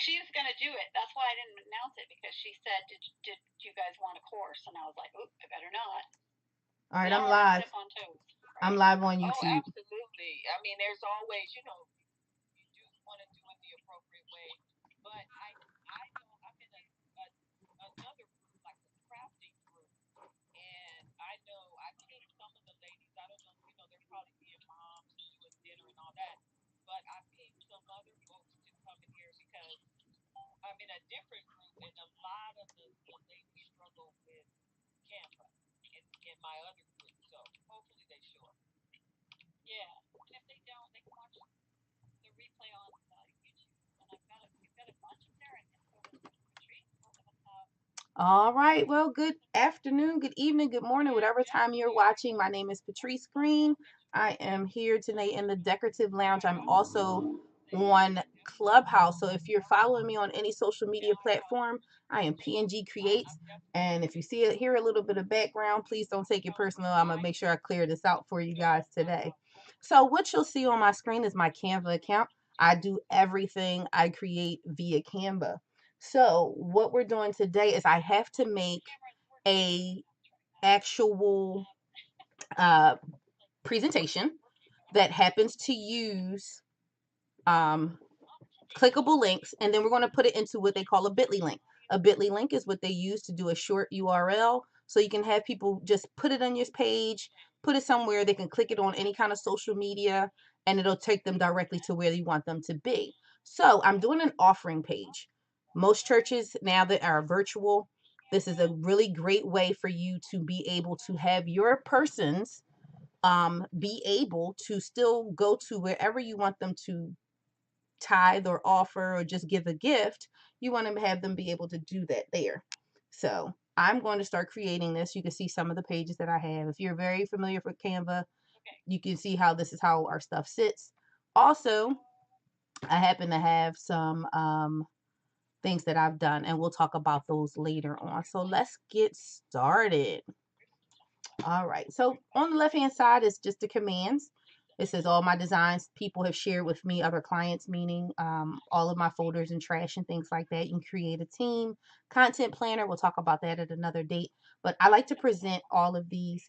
she's going to do it. That's why I didn't announce it, because she said, did you guys want a course? And I was like, oop, I better not. All right, I don't I'm want to live. step on toes. I'm Right? live on Oh, YouTube. absolutely. I mean, there's always, you know, you do want to do it the appropriate way. But I know I'm in another group, like a crafting group, and I know I pinged some of the ladies. I don't know, you know, they're probably being moms and doing dinner and all that. But I pinged some other folks to come in here because I'm in a different group, and a lot of the ladies struggle with Canva in my other group. So hopefully they show up. Yeah. And if they don't, they can watch the replay on YouTube. And we've got a bunch of there, and so does Patrice. We're going to have. All right. Well, good afternoon, good evening, good morning, whatever time you're watching. My name is Patrice Green. I am here today in the Decorative Lounge. I'm also on Clubhouse. So if you're following me on any social media platform, I am PNG Creates. And if you see it, hear a little bit of background, please don't take it personal. I'm going to make sure I clear this out for you guys today. So what you'll see on my screen is my Canva account. I do everything I create via Canva. So what we're doing today is I have to make a actual uh, presentation that happens to use um, clickable links, and then we're going to put it into what they call a bit.ly link. A bit.ly link is what they use to do a short URL, so you can have people just put it on your page, put it somewhere, they can click it on any kind of social media, and it'll take them directly to where you want them to be. So I'm doing an offering page. Most churches now that are virtual, this is a really great way for you to be able to have your persons be able to still go to wherever you want them to tithe or offer or just give a gift. You want to have them be able to do that there. So I'm going to start creating this. You can see some of the pages that I have. If you're very familiar with Canva, you can see how this is how our stuff sits. Also, I happen to have some things that I've done, and we'll talk about those later on. So let's get started. All right. So on the left hand side is just the commands. It says all my designs people have shared with me, other clients, meaning all of my folders and trash and things like that. You can create a team, content planner. We'll talk about that at another date. But I like to present all of these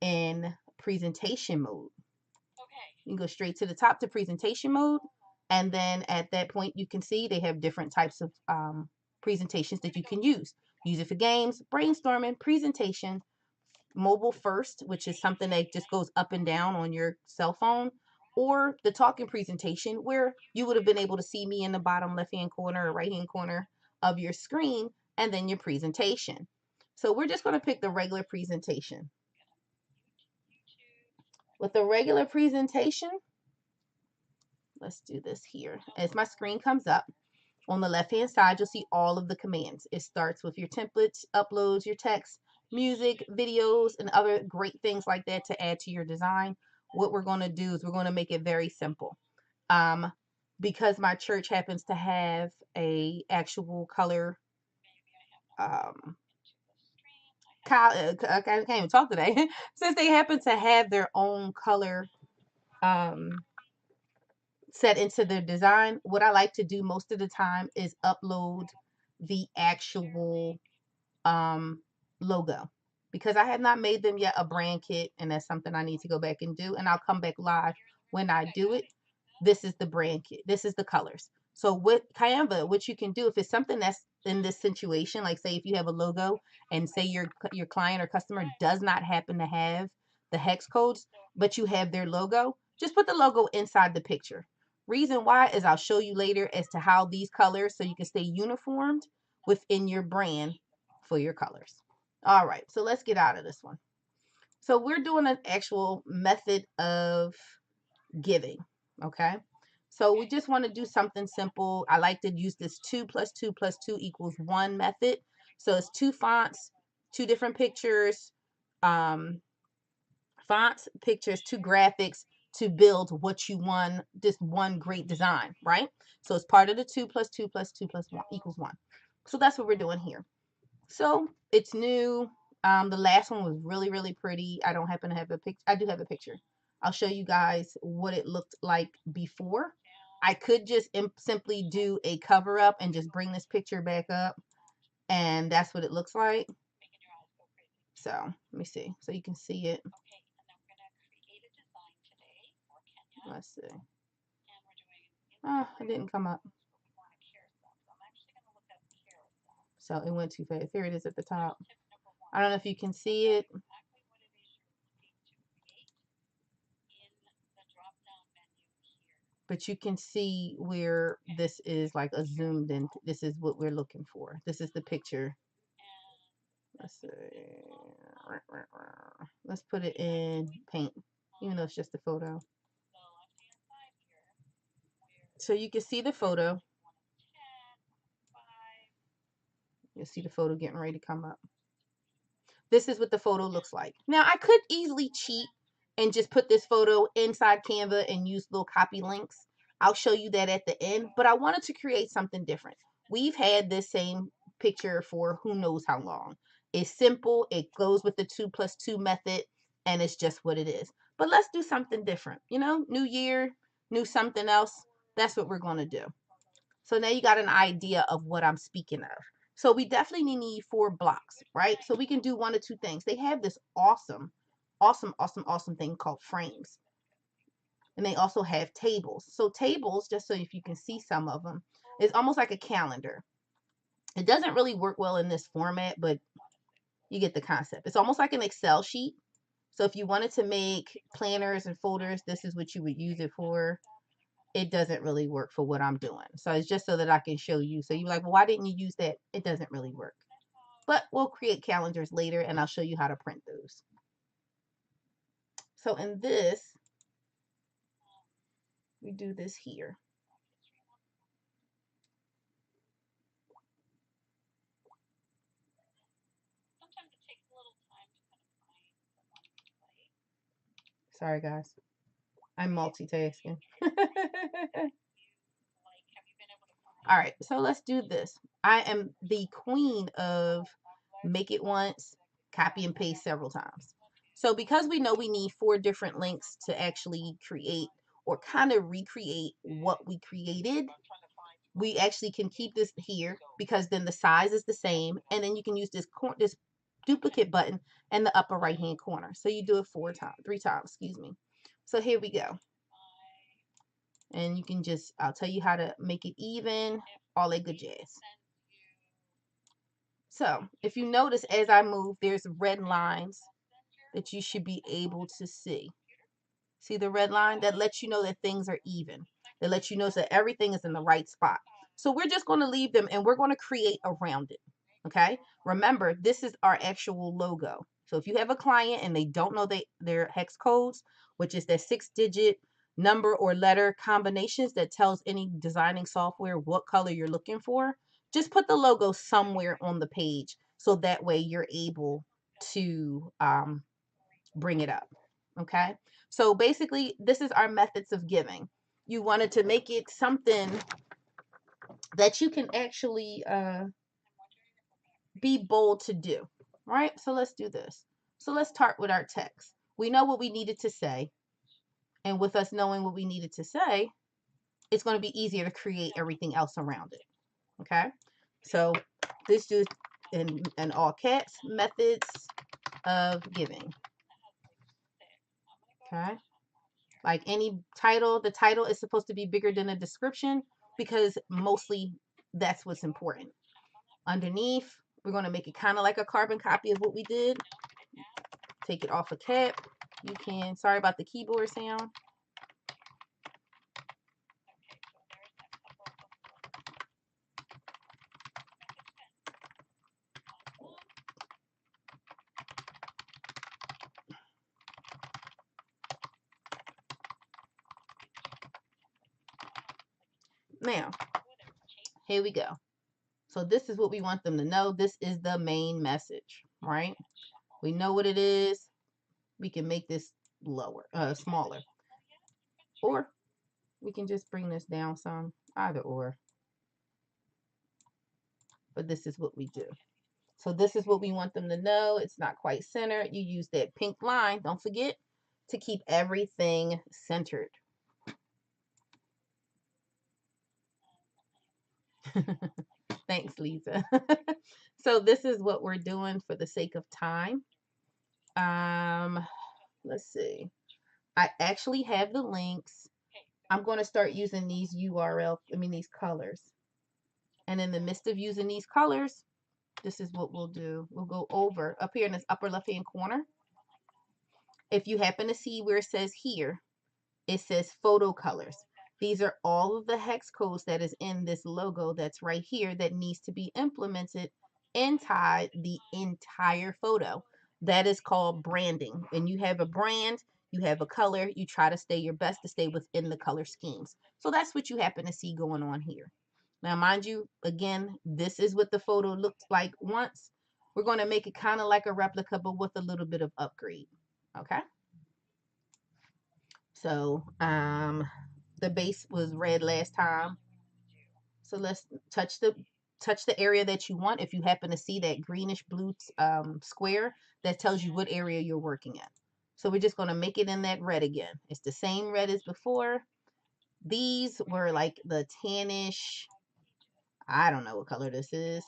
in presentation mode. You can go straight to the top to presentation mode. And then at that point, you can see they have different types of presentations that you can use. Use it for games, brainstorming, presentation, mobile first, which is something that just goes up and down on your cell phone, or the talking presentation where you would have been able to see me in the bottom left hand corner or right hand corner of your screen, and then your presentation. So we're just going to pick the regular presentation. With the regular presentation, let's do this here. As my screen comes up, on the left hand side, you'll see all of the commands. It starts with your templates, uploads, your text, music, videos, and other great things like that to add to your design. What we're going to do is we're going to make it very simple. Um, because my church happens to have a actual color I can't even talk today. Since they happen to have their own color set into their design, what I like to do most of the time is upload the actual logo, because I have not made them yet a brand kit, and that's something I need to go back and do, and I'll come back live when I do it. This is the brand kit. This is the colors. So with Canva, what you can do, if it's something that's in this situation, like say if you have a logo and say your client or customer does not happen to have the hex codes, but you have their logo, just put the logo inside the picture. Reason why is I'll show you later as to how these colors, so you can stay uniformed within your brand for your colors. All right, so let's get out of this one. So we're doing an actual method of giving, okay? So we just want to do something simple. I like to use this 2 + 2 + 2 = 1 method. So it's 2 fonts, 2 different pictures, fonts, pictures, 2 graphics to build what you want, this one great design, right? So it's part of the 2 + 2 + 2 + 1 = 1. So that's what we're doing here. So it's new. The last one was really, really pretty. I don't happen to have a picture. I do have a picture. I'll show you guys what it looked like before. I could just simply do a cover up and just bring this picture back up, and that's what it looks like. Making your eyes go crazy. So let me see, so you can see it. Okay, and then we're gonna create a design today for Kenya. Let's see. And we're doing. Oh, it didn't come up. But we want a carousel. So I'm actually gonna look up carousel. So it went too fast. Here it is at the top. Tip number 1. I don't know if you can see it. Exactly what it is you're looking to create in the drop down menu here. But you can see where this is like a zoomed in. This is what we're looking for. This is the picture. Let's see. Let's put it in Paint, even though it's just a photo. So you can see the photo. You'll see the photo getting ready to come up. This is what the photo looks like. Now, I could easily cheat and just put this photo inside Canva and use little copy links. I'll show you that at the end, but I wanted to create something different. We've had this same picture for who knows how long. It's simple. It goes with the 2+2 method, and it's just what it is. But let's do something different. You know, new year, new something else. That's what we're going to do. So now you got an idea of what I'm speaking of. So we definitely need 4 blocks, right? So we can do one of 2 things. They have this awesome thing called frames. And they also have tables. So tables, just so if you can see some of them, is almost like a calendar. It doesn't really work well in this format, but you get the concept. It's almost like an Excel sheet. So if you wanted to make planners and folders, this is what you would use it for. It doesn't really work for what I'm doing. So it's just so that I can show you. So you're like, well, why didn't you use that? It doesn't really work. But we'll create calendars later, and I'll show you how to print those. So in this, we do this here. Sometimes it takes a little time to kind of find the one you like. Sorry, guys. I'm multitasking. All right, so let's do this. I am the queen of make it once, copy and paste several times. So because we know we need 4 different links to actually create or kind of recreate what we created, we actually can keep this here because then the size is the same, and then you can use this duplicate button in the upper right hand corner. So you do it 3 times, excuse me. So here we go. And you can just, I'll tell you how to make it even, all that good jazz. So if you notice as I move, there's red lines that you should be able to see. See the red line? That lets you know that things are even. That lets you know that everything is in the right spot. So we're just going to leave them and we're going to create around it. Okay? Remember, this is our actual logo. So if you have a client and they don't know their hex codes, which is their 6-digit number or letter combinations that tells any designing software what color you're looking for, just put the logo somewhere on the page so that way you're able to bring it up. Okay, so basically this is our methods of giving. You wanted to make it something that you can actually be bold to do, right? So let's do this. So let's start with our text. We know what we needed to say, and with us knowing what we needed to say, it's going to be easier to create everything else around it. Okay, so this is in all caps, methods of giving. Okay, like any title, the title is supposed to be bigger than the description because mostly that's what's important. Underneath, we're going to make it kind of like a carbon copy of what we did. Take it off a cap. You can, sorry about the keyboard sound. Now, here we go. So this is what we want them to know. This is the main message, right? We know what it is. We can make this smaller. Or we can just bring this down some, either or. But this is what we do. So this is what we want them to know. It's not quite centered. You use that pink line, don't forget, to keep everything centered. Thanks, Lisa. So this is what we're doing for the sake of time. Let's see. I actually have the links. I'm going to start using these these colors. And in the midst of using these colors, this is what we'll do. We'll go over up here in this upper left-hand corner. If you happen to see where it says here, it says photo colors. These are all of the hex codes that is in this logo that's right here that needs to be implemented inside the entire photo. That is called branding. When you have a brand, you have a color, you try to stay your best to stay within the color schemes. So that's what you happen to see going on here. Now, mind you, again, this is what the photo looked like once. We're going to make it kind of like a replica, but with a little bit of upgrade. Okay. So the base was red last time. So let's touch the area that you want. If you happen to see that greenish blue square, that tells you what area you're working in. So we're just going to make it in that red again. It's the same red as before. These were like the tannish, I don't know what color this is.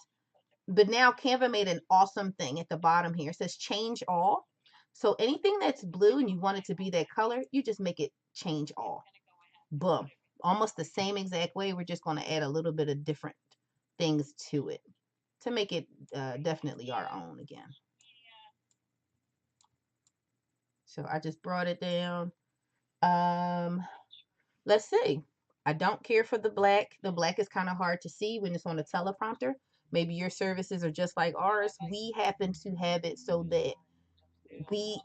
But now Canva made an awesome thing at the bottom here. It says change all. So anything that's blue and you want it to be that color, you just make it change all. Boom. Almost the same exact way. We're just going to add a little bit of different things to it to make it definitely our own again. So I just brought it down. Let's see. I don't care for the black. The black is kind of hard to see when it's on a teleprompter. Maybe your services are just like ours. We happen to have it so that we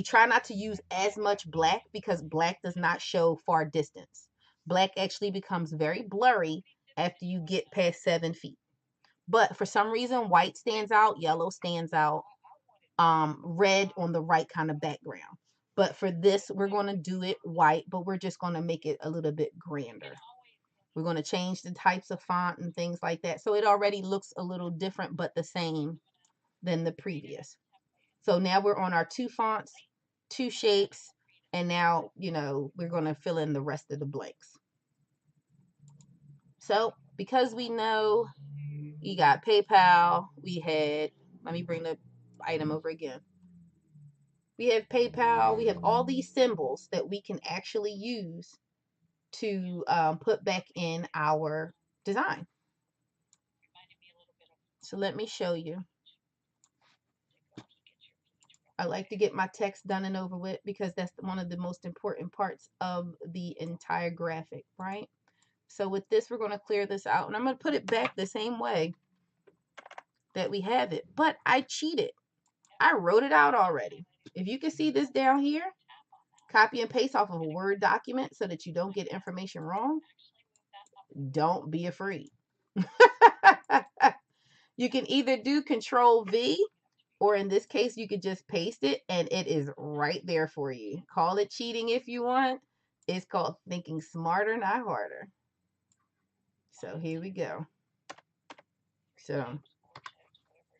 try not to use as much black because black does not show far distance. Black actually becomes very blurry after you get past 7 feet. But for some reason, white stands out, yellow stands out, red on the right kind of background. But for this, we're going to do it white, but we're just going to make it a little bit grander. We're going to change the types of font and things like that. So it already looks a little different, but the same than the previous. So now we're on our 2 fonts, 2 shapes, and now, we're going to fill in the rest of the blanks. So because we know you got PayPal, let me bring the item over again. We have PayPal, we have all these symbols that we can actually use to put back in our design. So let me show you. I like to get my text done and over with because that's one of the most important parts of the entire graphic, right? So with this, we're going to clear this out and I'm going to put it back the same way that we have it. But I cheated. I wrote it out already. If you can see this down here, copy and paste off of a Word document so that you don't get information wrong. Don't be afraid. You can either do Control V, or in this case, you could just paste it and it is right there for you. Call it cheating if you want. It's called thinking smarter, not harder. So here we go. So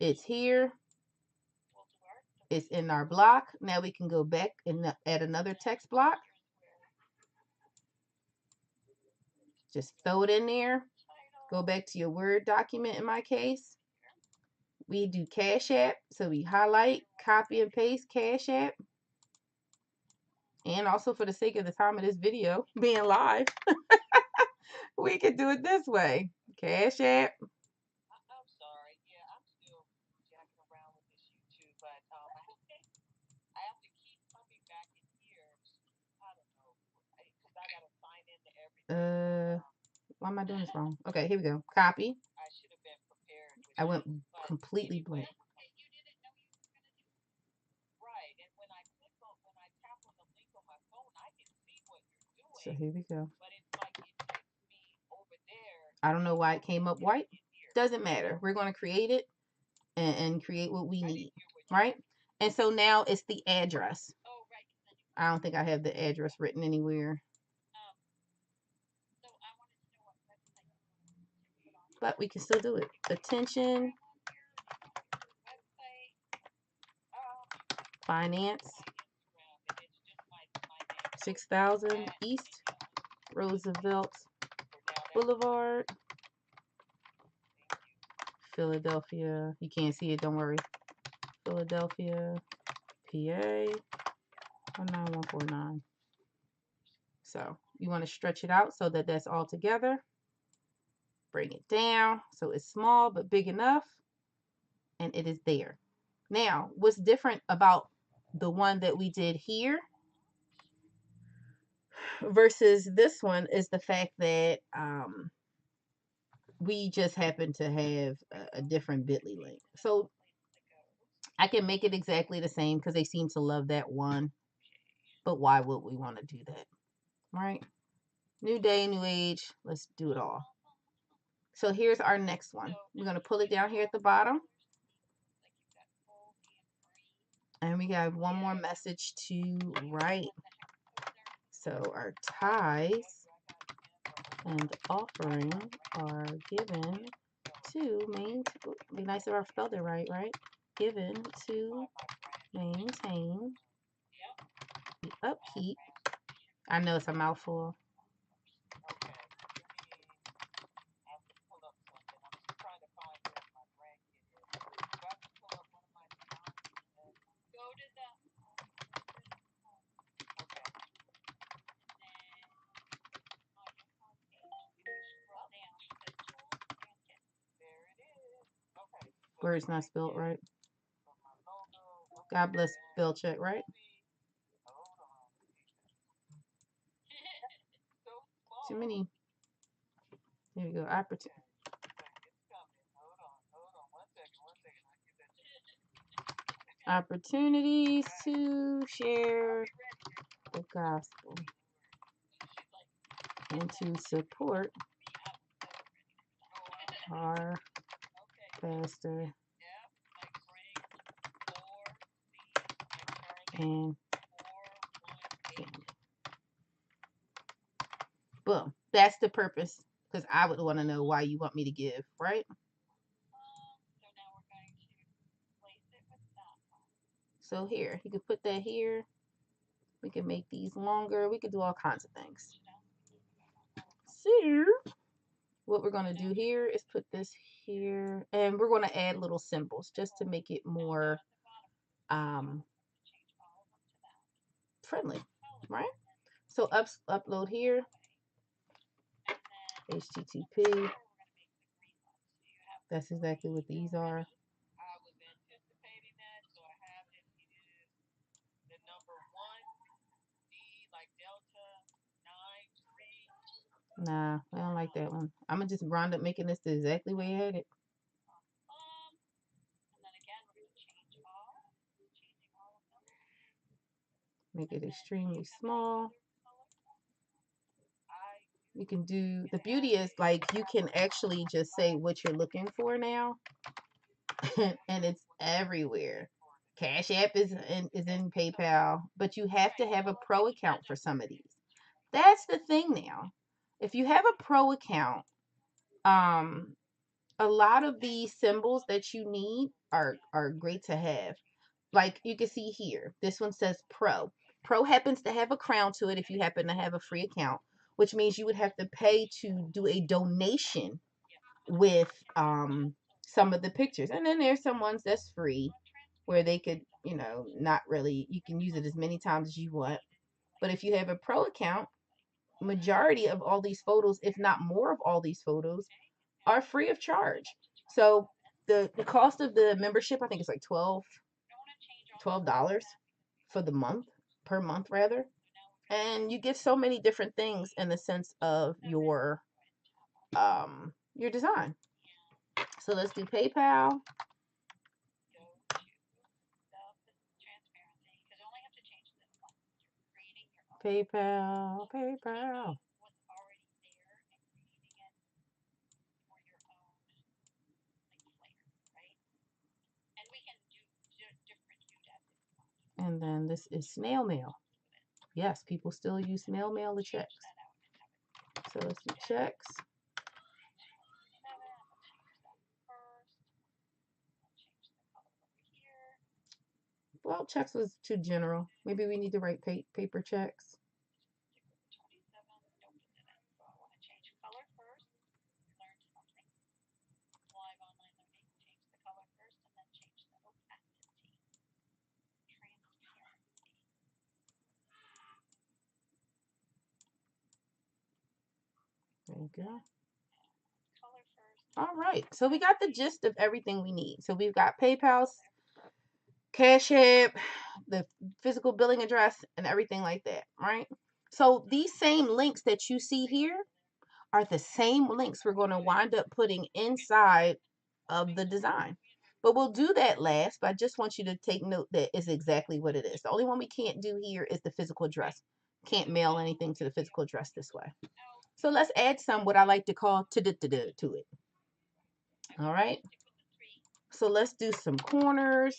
it's here. It's in our block. Now we can go back and add another text block. Just throw it in there. Go back to your Word document in my case. We do Cash App. So we highlight, copy and paste Cash App. And also for the sake of the time of this video being live, we could do it this way. Cash App. I'm sorry. Yeah, I'm still jacking around with this YouTube, but I have to keep coming back in here. I don't know, because I gotta sign into everything. Why am I doing this wrong? Okay, here we go. Copy. I should have been prepared. I went completely blank. Right, and when I tap on the link on my phone, I can see what you're doing. So here we go. But it's like it takes me over there. I don't know why it came up white. Doesn't matter. We're going to create it and create what we need, right? And so now it's the address. I don't think I have the address written anywhere. But we can still do it. Attention. Finance. 6000 East Roosevelt Boulevard. Philadelphia. You can't see it, don't worry. Philadelphia, PA, 19149. So you want to stretch it out so that that's all together. Bring it down so it's small but big enough, and it is there. Now, what's different about the one that we did here versus this one is the fact that we just happen to have a different bit.ly link. So I can make it exactly the same because they seem to love that one. But why would we want to do that? Right? New day, new age. Let's do it all. So here's our next one. We're going to pull it down here at the bottom. And we got one more message to write. So our ties and offering are given to maintain. Be nice if I spelled it right, right? Given to maintain the upkeep. I know it's a mouthful. Where it's not spelled right. God bless spell check, right? Too many. Here we go. Opportunities to share the gospel and to support our pastor and family. Boom. That's the purpose, because I would want to know why you want me to give, right? So here, you could put that here. We can make these longer. We could do all kinds of things. So what we're going to do here is put this here, and we're going to add little symbols just to make it more friendly, right? So upload here, HTTP. That's exactly what these are. Nah, I don't like that one. I'm gonna just round up making this the exactly way I had it. Make it extremely small. You can do, the beauty is like you can actually just say what you're looking for now and it's everywhere. Cash App is in PayPal, but you have to have a pro account for some of these. That's the thing now. If you have a pro account, a lot of the symbols that you need are great to have. Like you can see here, this one says pro. Pro happens to have a crown to it if you happen to have a free account, which means you would have to pay to do a donation with some of the pictures. And then there's some ones that's free where they could, not really, you can use it as many times as you want. But if you have a pro account, majority of all these photos, if not more of all these photos, are free of charge. So the cost of the membership, I think it's like $12 for the month, per month rather. And you get so many different things in the sense of your design. So let's do PayPal. PayPal. And then this is snail mail. Yes, people still use snail mail to checks. So let's do checks. Well, checks was too general. Maybe we need to write paper checks. go. Color first. All right. So we got the gist of everything we need. So we've got PayPal, Cash App, the physical billing address, and everything like that, right? So these same links that you see here are the same links we're going to wind up putting inside of the design. But we'll do that last, but I just want you to take note that is exactly what it is. The only one we can't do here is the physical address. Can't mail anything to the physical address this way. So let's add some what I like to call to it. All right. So let's do some corners.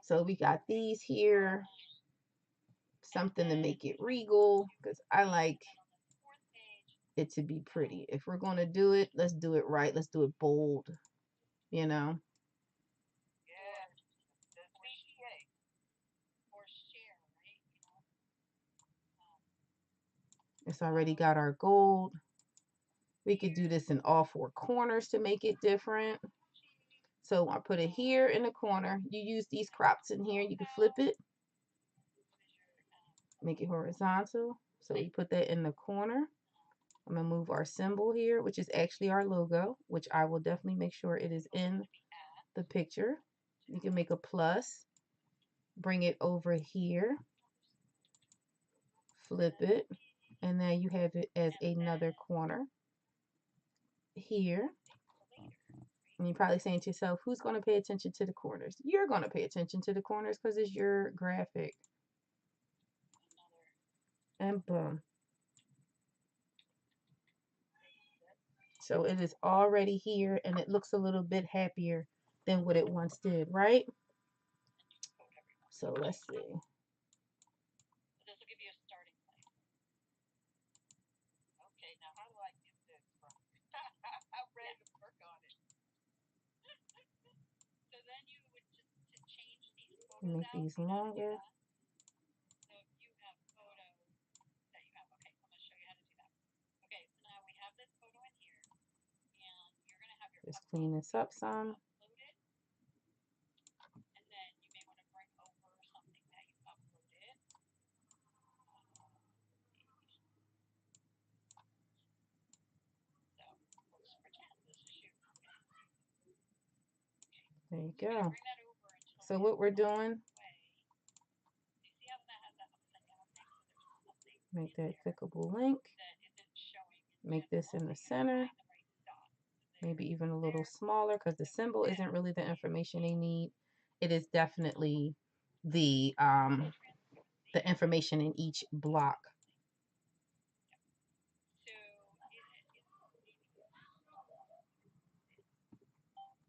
So we got these here. Something to make it regal because I like it to be pretty. If we're going to do it, let's do it right. Let's do it bold, you know. It's already got our gold. We could do this in all four corners to make it different. So I put it here in the corner. You use these crops in here. You can flip it. Make it horizontal. So we put that in the corner. I'm going to move our symbol here, which is actually our logo, which I will definitely make sure it is in the picture. You can make a plus. Bring it over here. Flip it. And then you have it as another corner here. And you're probably saying to yourself, who's going to pay attention to the corners? You're going to pay attention to the corners because it's your graphic. And boom. So it is already here and it looks a little bit happier than what it once did, right? So let's see. This will give you a starting place. Okay, now how do I get this from? I'm ready to work on it. So then you would just to change these photos Make these longer. So if you have photos that you have, okay, I'm going to show you how to do that. Okay, so now we have this photo in here, and you're going to have your Just clean this up some. uploaded, and then you may want to bring over something that you uploaded. So let's pretend this is you. There you go. So what we're doing, make that clickable link. Make this in the center. Maybe even a little smaller because the symbol isn't really the information they need. It is definitely the information in each block.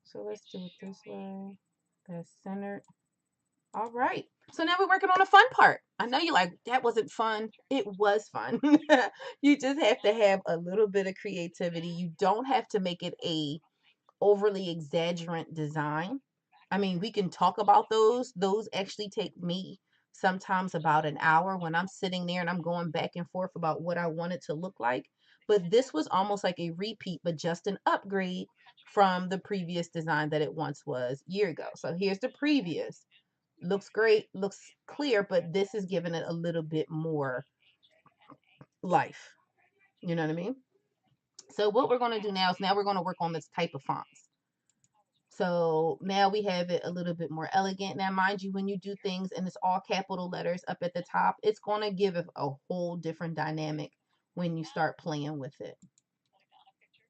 So let's do it this way. That's centered. All right. So now we're working on the fun part. I know you're like, that wasn't fun. It was fun. You just have to have a little bit of creativity. You don't have to make it a overly exaggerant design. I mean, we can talk about those. Those actually take me sometimes about an hour when I'm sitting there and I'm going back and forth about what I want it to look like. But this was almost like a repeat, but just an upgrade from the previous design that it once was a year ago. So here's the previous. Looks great, looks clear, but this is giving it a little bit more life. You know what I mean? So what we're going to do now is now we're going to work on this type of fonts. So now we have it a little bit more elegant. Now, mind you, when you do things and it's all capital letters up at the top, it's going to give it a whole different dynamic when you start playing with it.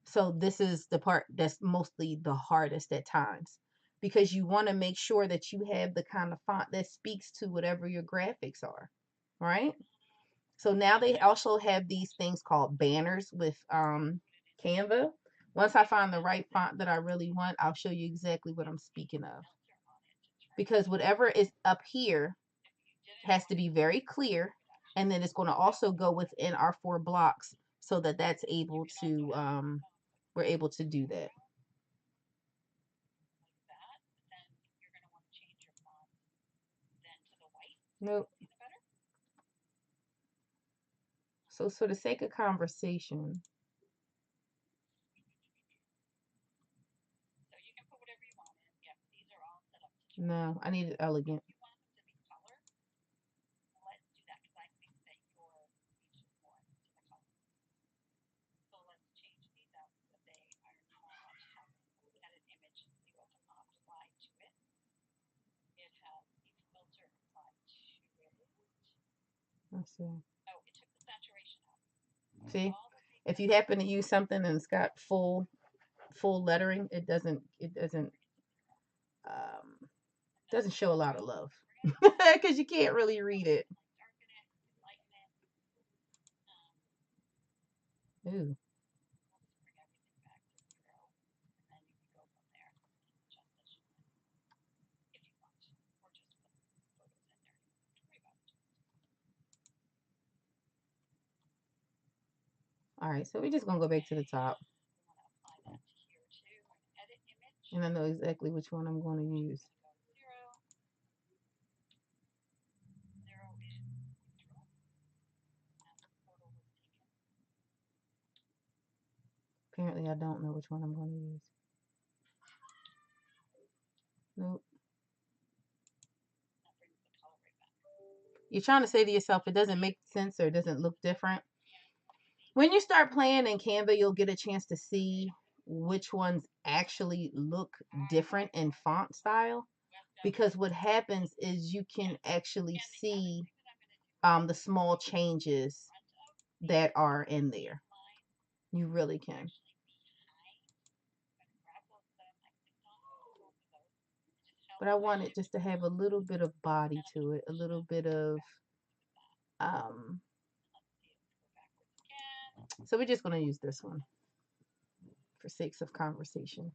So this is the part that's mostly the hardest at times because you want to make sure that you have the kind of font that speaks to whatever your graphics are, right? So now they also have these things called banners with Canva. Once I find the right font that I really want, I'll show you exactly what I'm speaking of. Because whatever is up here has to be very clear, and then it's going to also go within our 4 blocks so that that's able to we're able to do that. Nope. So for the sake of conversation, no, I need it elegant. Let's see. Oh, it took the saturation out. See, if you happen to use something and it's got full lettering, it doesn't show a lot of love because you can't really read it. Darken it, lighten it. Ooh. We'll just bring everything back to 0, and then you can go from there and adjust as you want, if you want, or just put photos in there. Don't worry about it. All right, so we're just gonna go back to the top. We want to apply that to here too. Edit image. And I know exactly which one I'm going to use. 0. 0 is neutral. And the photo was taken. Apparently, I don't know which one I'm going to use. Nope. That brings the color right back. You're trying to say to yourself, it doesn't make sense or it doesn't look different. When you start playing in Canva, you'll get a chance to see which ones actually look different in font style. Because what happens is you can actually see the small changes that are in there. You really can. But I want it just to have a little bit of body to it, a little bit of so we're just going to use this one for sakes of conversation.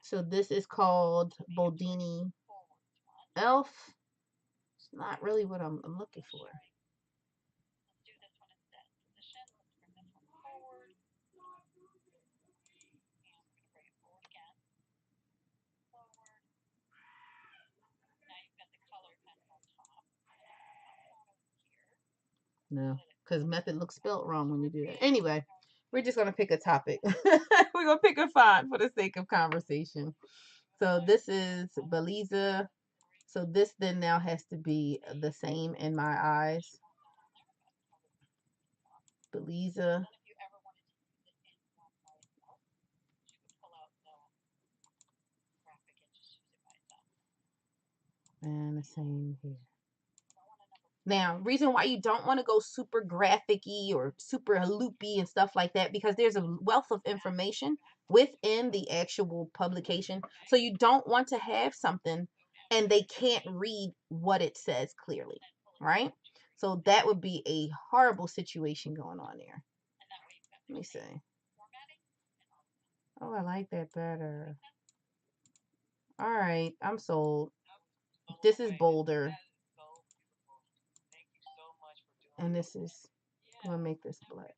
So this is called Boldini Elf. It's not really what I'm looking for. Let's do this one instead. Position. Let's bring this one forward. And we're going to bring it forward again. Forward. Now you've got the color kind of on top. Here. No, because method looks spelled wrong when you do that. Anyway, we're just going to pick a topic. We're going to pick a font for the sake of conversation. So this is Beliza. So this then now has to be the same in my eyes. Beliza. And the same here. Now, reason why you don't want to go super graphic-y or super loopy and stuff like that, because there's a wealth of information within the actual publication. So you don't want to have something and they can't read what it says clearly, right? So that would be a horrible situation going on there. Let me see. Oh, I like that better. All right, I'm sold. This is bolder. And this is, I'm going to make this black.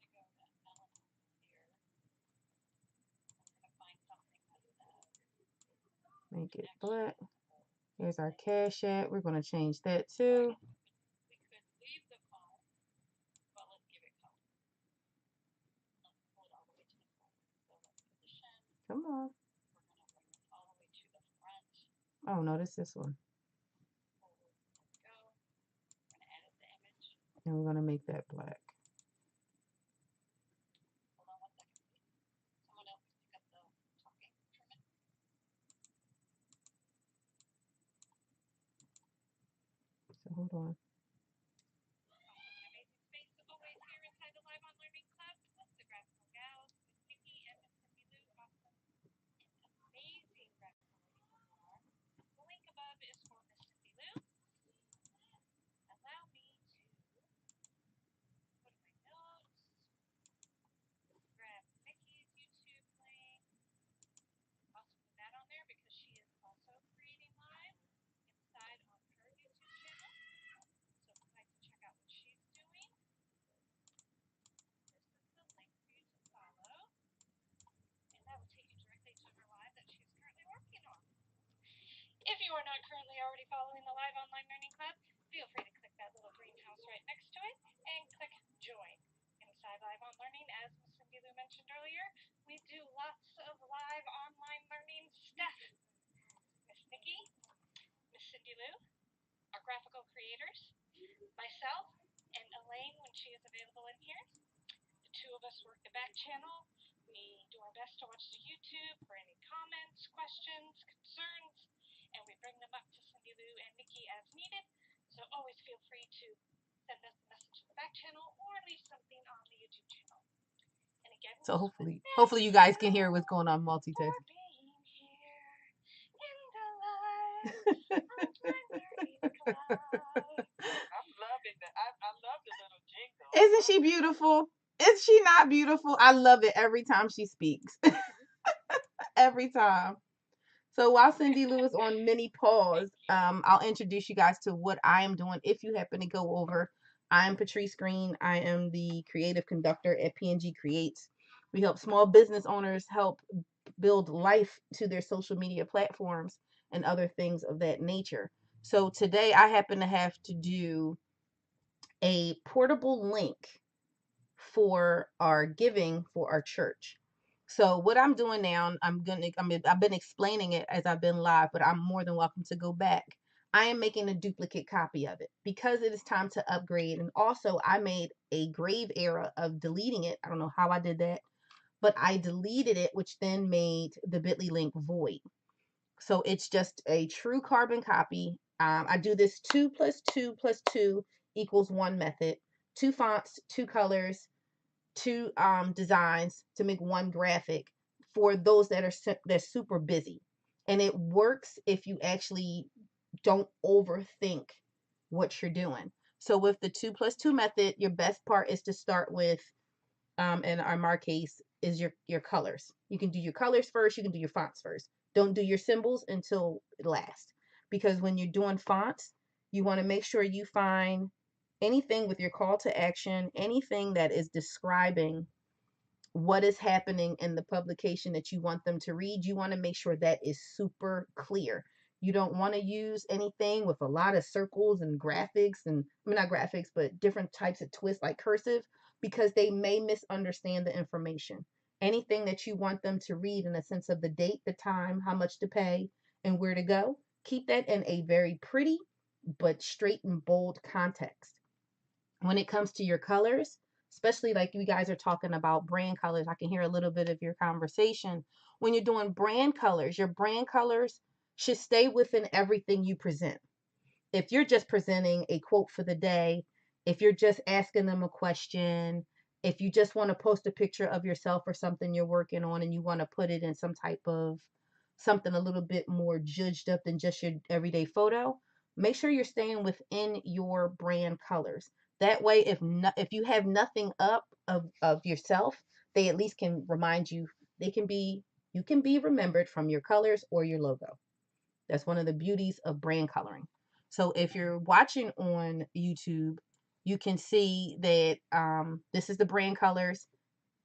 Make it black. Here's our Cash App. We're going to change that too. Come on. Oh, no, this one. And we're going to make that black. So hold on. If you are not currently already following the Live Online Learning Club, feel free to click that little green house right next to it and click Join. Inside Live On Learning, as Miss Cindy Lou mentioned earlier, we do lots of live online learning stuff. Miss Nikki, Miss Cindy Lou, our graphical creators, myself, and Elaine when she is available in here. The two of us work the back channel. We do our best to watch the YouTube for any comments, questions, concerns, and we bring them up to Cindy Lou and Nikki as needed So always feel free to send us a message in the back channel or leave something on the YouTube channel. And again, So hopefully you guys can hear what's going on multitasking. for being here in the live online learning club. I'm loving that. I love the little jingle. Isn't she beautiful? Is she not beautiful? I love it every time she speaks. Every time. So while Cindy Lou is on mini pause, I'll introduce you guys to what I am doing. If you happen to go over, I'm Patrice Green. I am the creative conductor at P&G Creates. We help small business owners help build life to their social media platforms and other things of that nature. So today I happen to have to do a portable link for our giving for our church. So what I'm doing now, I've been explaining it as I've been live, but I'm more than welcome to go back. I am making a duplicate copy of it because it is time to upgrade. And also I made a grave error of deleting it. I don't know how I did that, but I deleted it, which then made the bit.ly link void. So it's just a true carbon copy. I do this 2 plus 2 plus 2 equals 1 method, 2 fonts, 2 colors, 2 designs to make 1 graphic for those that are they're super busy. And it works if you actually don't overthink what you're doing. So with the 2 plus 2 method, your best part is to start with in our case is your colors. You can do your colors first, you can do your fonts first. Don't do your symbols until last, because when you're doing fonts, you want to make sure you find anything with your call to action, anything that is describing what is happening in the publication that you want them to read. You want to make sure that is super clear. You don't want to use anything with a lot of circles and graphics, and I mean, not graphics, but different types of twists like cursive, because they may misunderstand the information. Anything that you want them to read in a sense of the date, the time, how much to pay, and where to go, keep that in a very pretty but straight and bold context. When it comes to your colors, especially like you guys are talking about brand colors, I can hear a little bit of your conversation. When you're doing brand colors, your brand colors should stay within everything you present. If you're just presenting a quote for the day, if you're just asking them a question, if you just want to post a picture of yourself or something you're working on and you want to put it in some type of something a little bit more judged up than just your everyday photo, make sure you're staying within your brand colors. That way, if you have nothing up of yourself, they at least can remind you. You can be remembered from your colors or your logo. That's one of the beauties of brand coloring. So if you're watching on YouTube, you can see that this is the brand colors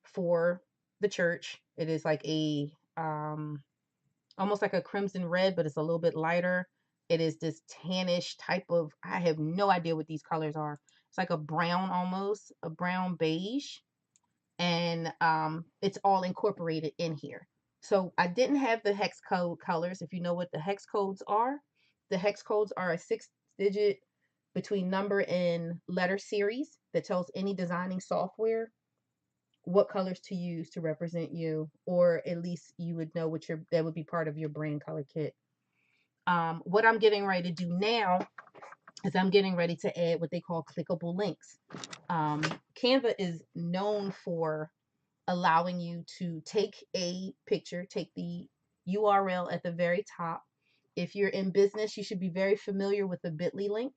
for the church. It is like a almost like a crimson red, but it's a little bit lighter. It is this tannish type of, I have no idea what these colors are. It's like a brown, almost a brown beige, and it's all incorporated in here. So I didn't have the hex code colors. If you know what the hex codes are, the hex codes are a 6-digit between number and letter series that tells any designing software what colors to use to represent you, or at least you would know what that would be part of your brand color kit. What I'm getting ready to do now is I'm getting ready to add what they call clickable links. Canva is known for allowing you to take a picture, take the URL at the very top. If you're in business, you should be very familiar with the bit.ly link.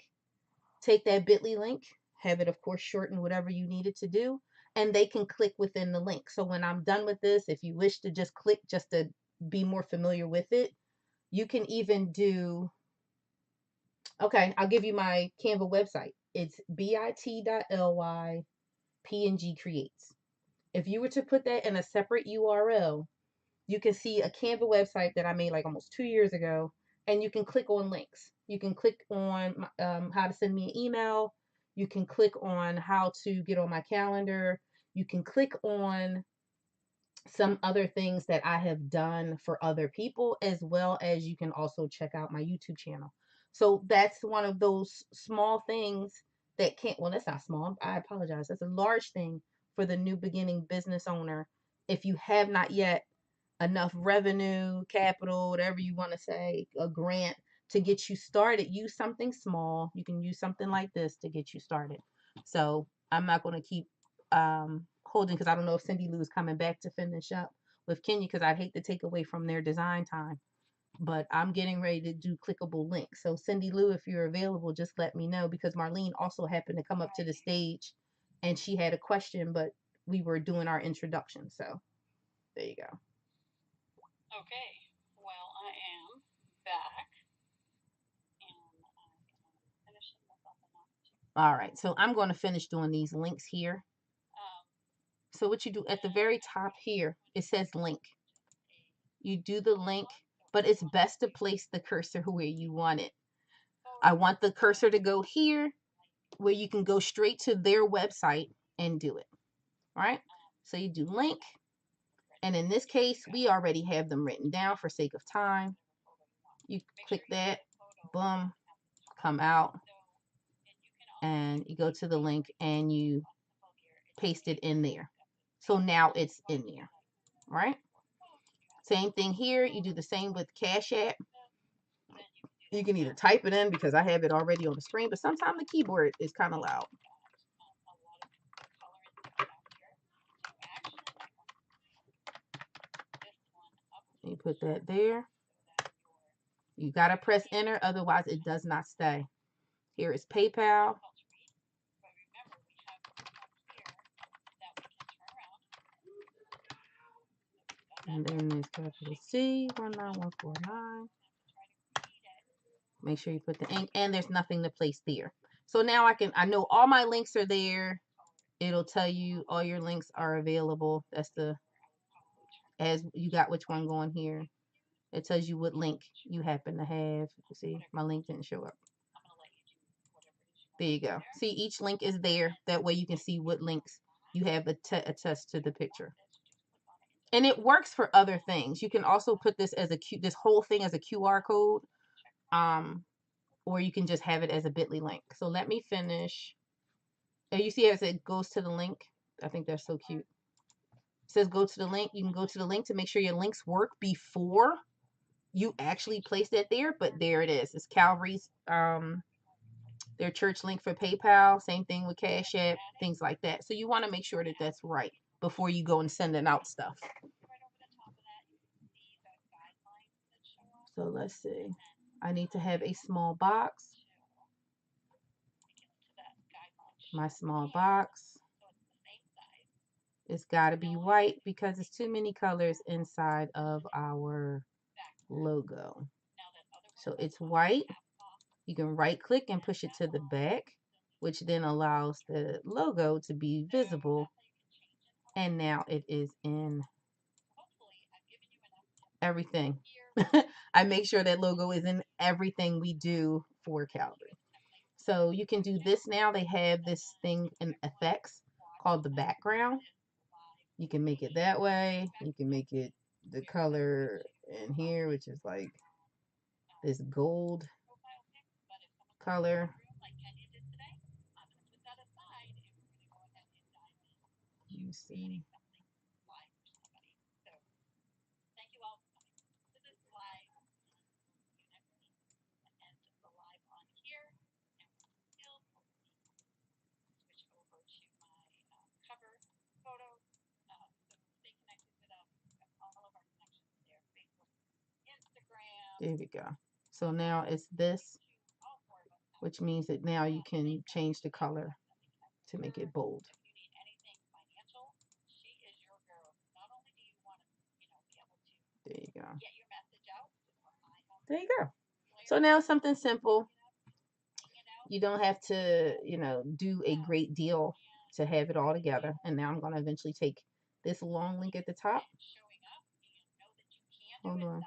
Take that bit.ly link, have it, of course, shorten whatever you need it to do, and they can click within the link. So when I'm done with this, if you wish to just click just to be more familiar with it, you can even do, okay, I'll give you my Canva website. It's bit.ly PNG Creates. If you were to put that in a separate URL, you can see a Canva website that I made like almost 2 years ago, and you can click on links. You can click on how to send me an email. You can click on how to get on my calendar. You can click on some other things that I have done for other people, as well as you can also check out my YouTube channel. So that's one of those small things that can't, well, that's not small. I apologize. That's a large thing for the new beginning business owner. If you have not yet enough revenue, capital, whatever you want to say, a grant to get you started. Use something small. You can use something like this to get you started. So I'm not going to keep holding, because I don't know if Cindy Lou is coming back to finish up with Kenya, because I'd hate to take away from their design time. But I'm getting ready to do clickable links. So Cindy Lou, if you're available, just let me know, because Marlene also happened to come up to the stage and she had a question, but we were doing our introduction. So there you go. Okay, well, I am back, and I'm finishing this up enough. All right, so I'm going to finish doing these links here. Um, So what you do at the very top here, it says link. You do the link, but it's best to place the cursor where you want it. I want the cursor to go here, where you can go straight to their website and do it. All right, so you do link, and in this case we already have them written down for sake of time. You click that, boom, come out, and you go to the link and you paste it in there. So now it's in there, right? Same thing here. You do the same with Cash App. You can either type it in, because I have it already on the screen, but sometimes the keyboard is kind of loud. You put that there. You got to press enter, otherwise it does not stay. Here is PayPal. And then there's capital C, 19149. Make sure you put the ink, and there's nothing to place there. So now I know all my links are there. It'll tell you all your links are available. That's as you got which one going here. It tells you what link you happen to have. See, my link didn't show up. There you go. See, each link is there. That way you can see what links you have attached to the picture. And it works for other things. You can also put this as this whole thing as a QR code, or you can just have it as a bit.ly link. So let me finish. You see as it goes to the link. I think that's so cute. It says go to the link. You can go to the link to make sure your links work before you actually place that there. But there it is. It's Calvary's their church link for PayPal. Same thing with Cash App, things like that. So you want to make sure that that's right before you go and sending out stuff. So let's see. I need to have a small box. My small box. It's got to be white, because it's too many colors inside of our logo. So it's white. You can right click and push it to the back, which then allows the logo to be visible. And now it is in everything. I make sure that logo is in everything we do for Calvary. So you can do this now. They have this thing in effects called the background. You can make it that way. You can make it the color in here, which is like this gold color. Let me see. There we go. So now it's this, which means that now you can change the color to make it bold. There you go. There you go. So now something simple. You don't have to, do a great deal to have it all together. And now I'm going to eventually take this long link at the top. Hold on.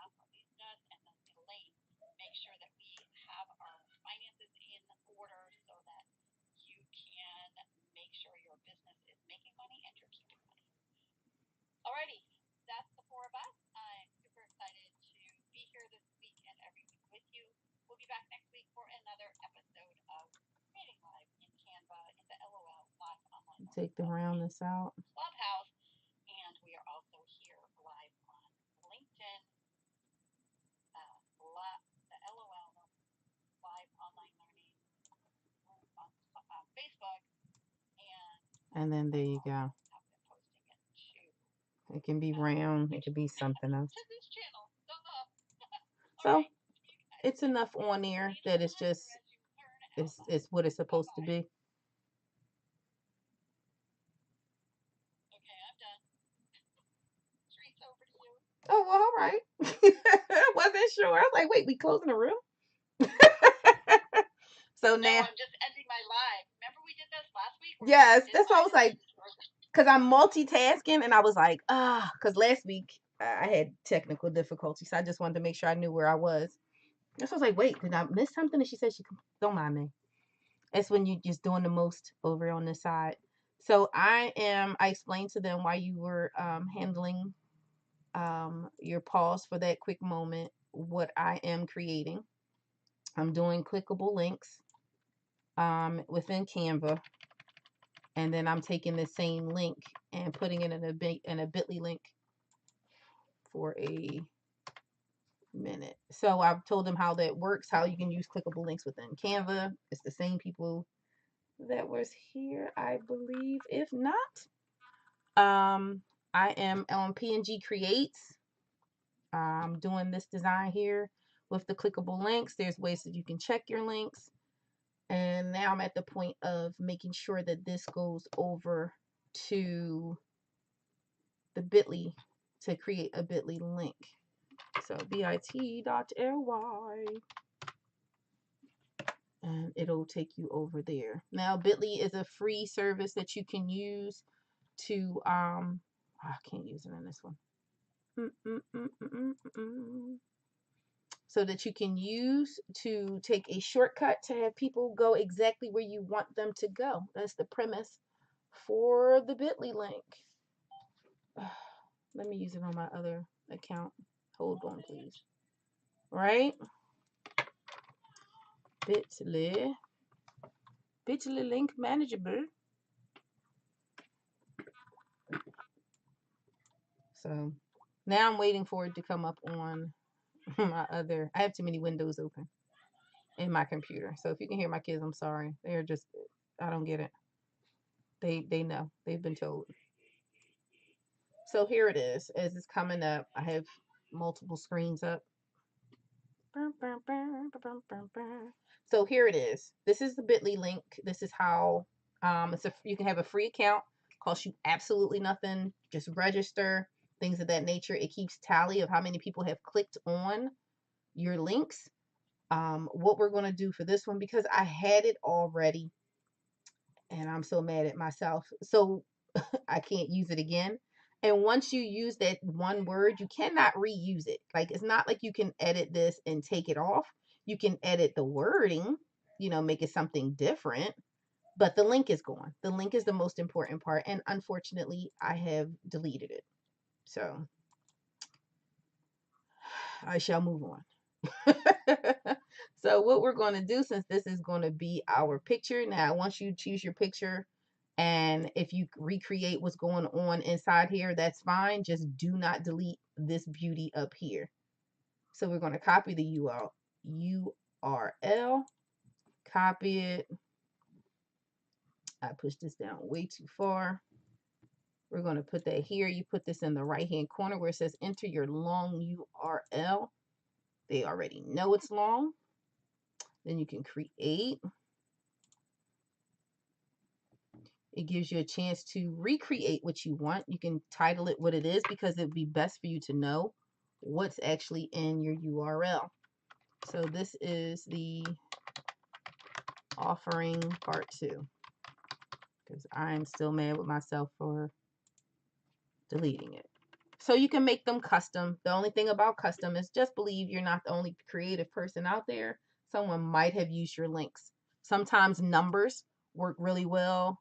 Alrighty, that's the four of us. I'm super excited to be here this week and every week with you. We'll be back next week for another episode of Creating Live in Canva in the LOL Live Online. Take the roundness out. Clubhouse, and we are also here live on LinkedIn. The LOL Facebook, and And then there you go. I've been posting it to It can be round. It could be something else. to this channel. So it's enough on there that it's just it's what it's supposed to be. Okay, I'm done. Treats over to you. Oh well, all right. I wasn't sure. I was like, wait, we closing the room? So No, now, I'm just ending my live. Remember we did this last week? yes, that's why I was like, because I'm multitasking, and I was like, because last week I had technical difficulties, so I just wanted to make sure I knew where I was. And so I was like, wait, did I miss something? And she said, don't mind me. That's when you just doing the most over on this side. So I explained to them why you were handling your pause for that quick moment, what I am creating. I'm doing clickable links within Canva, and then I'm taking the same link and putting it in a bit.ly link for a minute. So I've told them how that works, how you can use clickable links within Canva. It's the same people that was here, I believe. If not, I am on PNG Creates. I'm doing this design here with the clickable links. There's ways that you can check your links. And now I'm at the point of making sure that this goes over to the bit.ly to create a bit.ly link. So bit.ly, and it'll take you over there. Now bit.ly is a free service that you can use to I can't use it in this one. So that you can use to take a shortcut to have people go exactly where you want them to go. That's the premise for the bit.ly link. Let me use it on my other account. Hold on, please. Right? Bit.ly link manageable. So now I'm waiting for it to come up on my other. I have too many windows open in my computer. So if you can hear my kids, I'm sorry. They're just, I don't get it. They know. They've been told. So here it is. As it's coming up, I have multiple screens up. So here it is. This is the bit.ly link. This is how you can have a free account. Costs you absolutely nothing. Just register, things of that nature. It keeps tally of how many people have clicked on your links. What we're going to do for this one, because I had it already and I'm so mad at myself. So I can't use it again. And once you use that one word, you cannot reuse it. Like, it's not like you can edit this and take it off. You can edit the wording, make it something different, but the link is gone. The link is the most important part. And unfortunately, I have deleted it. So I shall move on. So what we're going to do, since this is going to be our picture, now once you choose your picture, and if you recreate what's going on inside here, that's fine. Just do not delete this beauty up here. So we're going to copy the URL, copy it. I pushed this down way too far. We're going to put that here. You put this in the right hand corner where it says enter your long URL. They already know it's long. Then you can create. It gives you a chance to recreate what you want. You can title it what it is, because it'd be best for you to know what's actually in your URL. So this is the offering part 2, because I'm still mad with myself for deleting it. So you can make them custom. The only thing about custom is just believe you're not the only creative person out there. Someone might have used your links. Sometimes numbers work really well.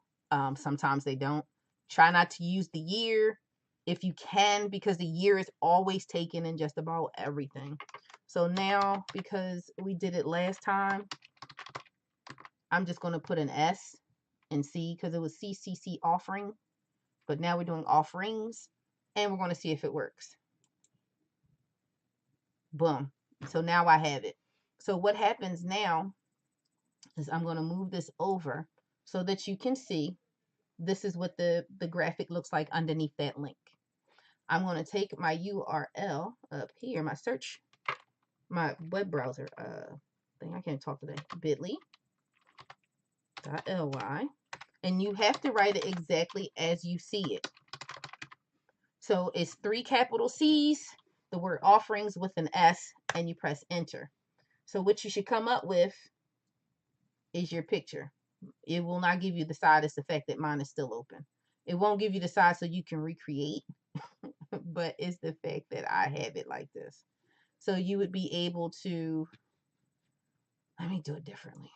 Sometimes they don't. Try not to use the year if you can, because the year is always taken in just about everything. So now, because we did it last time, I'm just going to put an S and C, because it was CCC offering. But now we're doing offerings, and we're going to see if it works. Boom. So now I have it. So what happens now is I'm going to move this over so that you can see this is what the graphic looks like underneath that link. I'm going to take my URL up here, my search, my web browser thing. I can't talk today. bit.ly, and you have to write it exactly as you see it. So it's 3 capital C's, the word offerings with an S, and you press enter. So what you should come up with is your picture. It will not give you the side. It's the fact that mine is still open. It won't give you the side so you can recreate, but it's the fact that I have it like this. So you would be able to, let me do it differently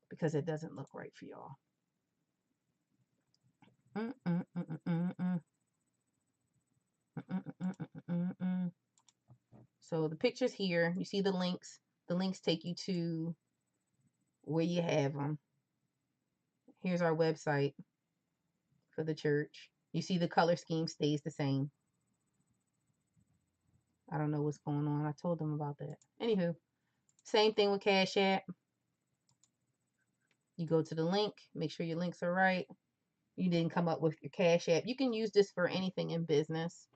because it doesn't look right for y'all. So the pictures here, you see the links. The links take you to where you have them. Here's our website for the church. You see the color scheme stays the same. I don't know what's going on. I told them about that. Anywho, same thing with Cash App. You go to the link, make sure your links are right. You didn't come up with your Cash App. You can use this for anything in business.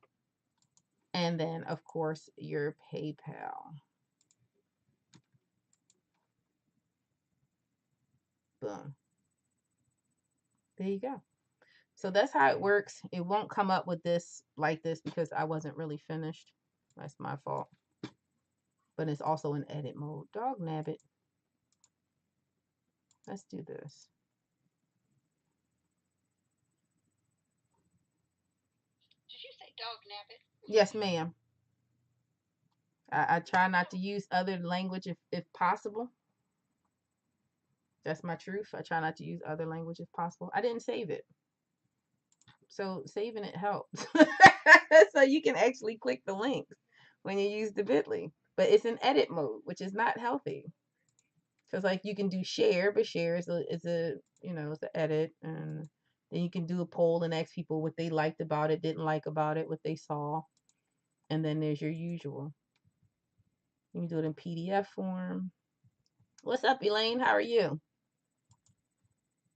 And then, of course, your PayPal. Boom. There you go. So that's how it works. It won't come up with this like this because I wasn't really finished. That's my fault. But it's also in edit mode. Dog nabbit. Let's do this. Did you say dog nabbit? Yes, ma'am. I try not to use other language if possible. That's my truth. I try not to use other language if possible. I didn't save it. So saving it helps. So you can actually click the links when you use the bit.ly. But it's in edit mode, which is not healthy. Because like you can do share, but share is a you know, it's an edit, and then you can do a poll and ask people what they liked about it, didn't like about it, what they saw. And then there's your usual. You can do it in PDF form. What's up, Elaine? How are you?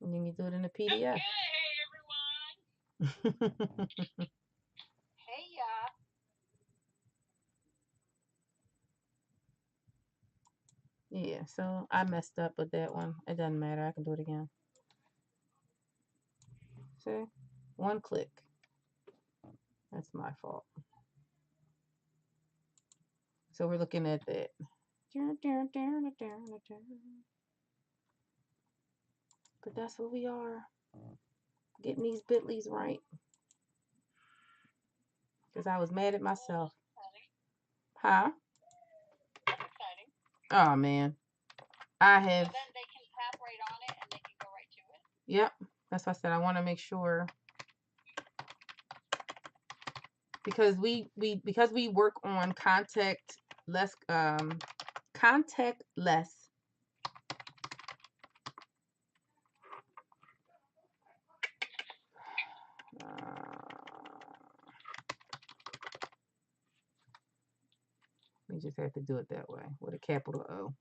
And then you do it in a PDF. I'm good. Hey, everyone. Hey, y'all. Yeah, so I messed up with that one. It doesn't matter. I can do it again. See? One click. That's my fault. So we're looking at that. But that's what we are. Getting these bit.lys right. Because I was mad at myself. Huh? Oh, man. I have. So then they can tap right on it and they can go right to it. Yep. That's why I said I want to make sure. Because we work on contactless. We just have to do it that way with a capital O.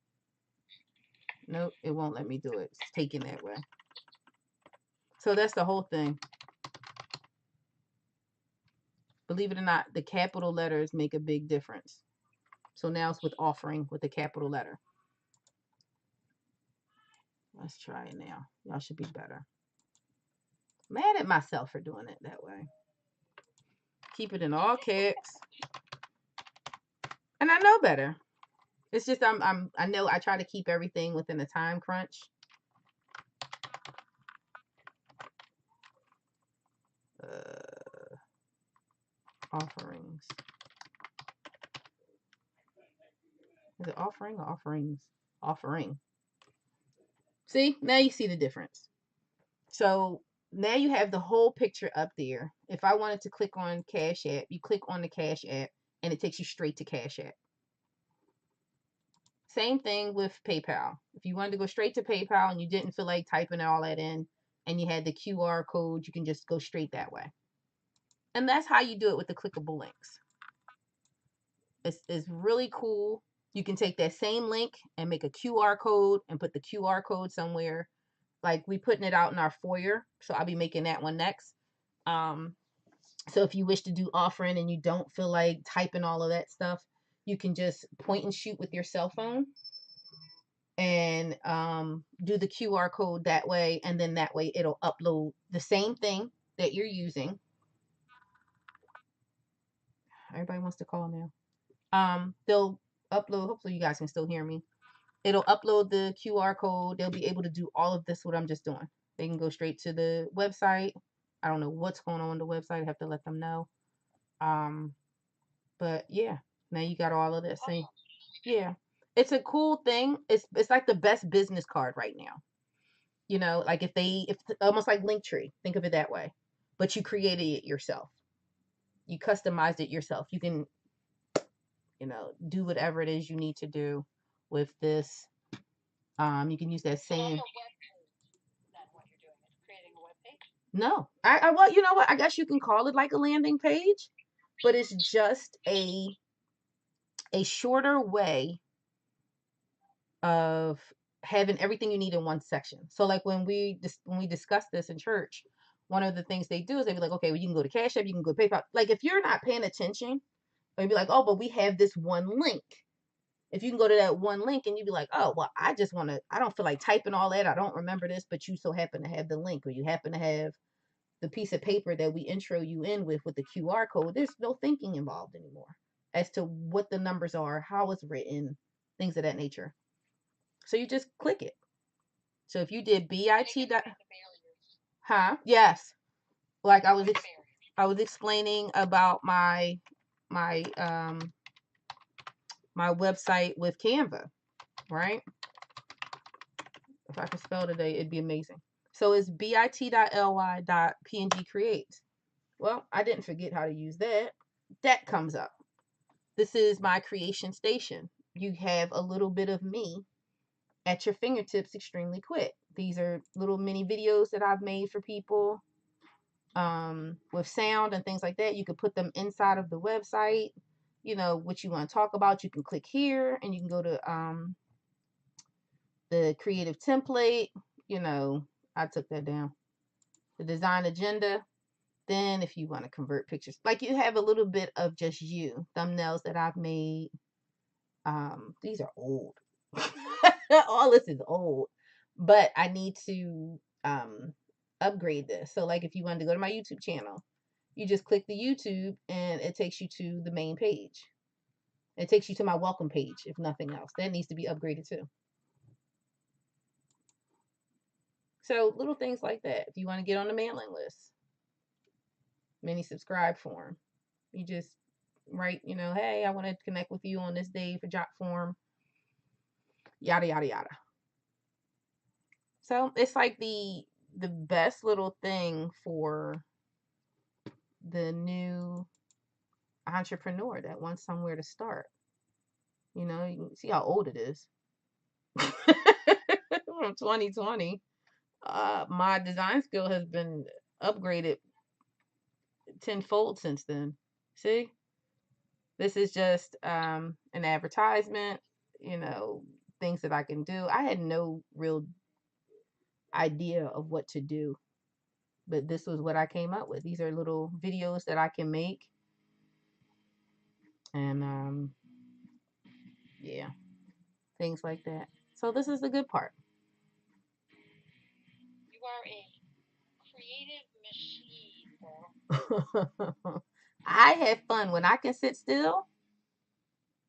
Nope, it won't let me do it. It's taken that way. So that's the whole thing. Believe it or not, the capital letters make a big difference. So now it's with offering with the capital letter. Let's try it now. Y'all should be better. Mad at myself for doing it that way. Keep it in all caps. And I know better. It's just I know I try to keep everything within a time crunch. Offerings. Is it offering or offerings? Offering. See, now you see the difference. So now you have the whole picture up there. If I wanted to click on Cash App, you click on the Cash App and it takes you straight to Cash App. Same thing with PayPal. If you wanted to go straight to PayPal and you didn't feel like typing all that in and you had the QR code, you can just go straight that way. And that's how you do it with the clickable links. It's really cool. You can take that same link and make a QR code and put the QR code somewhere. like we putting it out in our foyer. So I'll be making that one next. So if you wish to do offering and you don't feel like typing all of that stuff, you can just point and shoot with your cell phone and do the QR code that way. And then that way it'll upload the same thing that you're using. Everybody wants to call now. They'll upload, hopefully you guys can still hear me. It'll upload the QR code. They'll be able to do all of this, what I'm just doing. They can go straight to the website. I don't know what's going on the website. I have to let them know. But yeah, now you got all of this. And yeah, it's a cool thing. It's like the best business card right now. You know, like if almost like Linktree, think of it that way. But you created it yourself. You customized it yourself. You can, do whatever it is you need to do with this. You can use that same. No, well, you know what? I guess you can call it like a landing page, but it's just a shorter way of having everything you need in one section. So like when we discuss this in church, one of the things they do is they be like, okay, well, you can go to Cash App, you can go to PayPal. Like if you're not paying attention, they'd be like, oh, but we have this one link. If you can go to that one link and you'd be like, oh, well, I don't feel like typing all that. I don't remember this, but you so happen to have the link, or you happen to have the piece of paper that we intro you in with the QR code. There's no thinking involved anymore as to what the numbers are, how it's written, things of that nature. So you just click it. So if you did bit. Huh? Yes. Like I was explaining about my my website with Canva, right? If I could spell today, it'd be amazing. So it's bit.ly.png create. Well, I didn't forget how to use that. That comes up. This is my creation station. You have a little bit of me at your fingertips extremely quick. These are little mini videos that I've made for people with sound and things like that. You could put them inside of the website. What you want to talk about, you can click here and you can go to the creative template. I took that down. The design agenda. Then if you want to convert pictures, like you have a little bit of just you, thumbnails that I've made. These are old. All this is old, but I need to upgrade this. So like if you wanted to go to my YouTube channel, you just click the YouTube and it takes you to the main page. It takes you to my welcome page, if nothing else. That needs to be upgraded too. So little things like that. If you want to get on the mailing list, mini subscribe form. You just write, hey, I want to connect with you on this day for jot form. Yada yada yada. So it's like the best little thing for the new entrepreneur that wants somewhere to start. You can see how old it is. From 2020. My design skill has been upgraded tenfold since then. See? This is just an advertisement, things that I can do. I had no real idea of what to do, but this was what I came up with. These are little videos that I can make. And yeah, things like that. So this is the good part. You are a creative machine. I have fun when I can sit still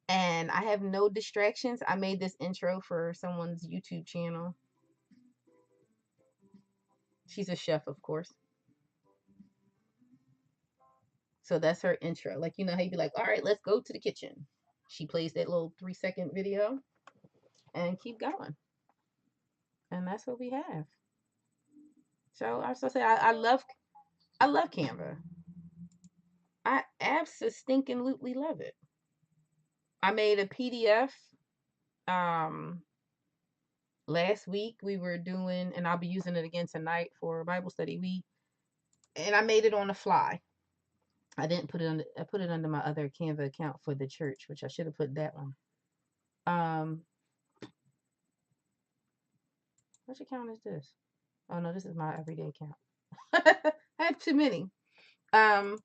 and I have no distractions. I made this intro for someone's YouTube channel. She's a chef, of course. So that's her intro. Like, how you'd be like, all right, let's go to the kitchen. She plays that little 3-second video and keep going. And that's what we have. So I was gonna say I love Canva. I absolutely love it. I made a PDF last week. We were doing, and I'll be using it again tonight for Bible study week. And I made it on the fly. I didn't put it on. I put it under my other Canva account for the church, which I should have put that one. Which account is this? Oh no, this is my everyday account. I have too many. Um,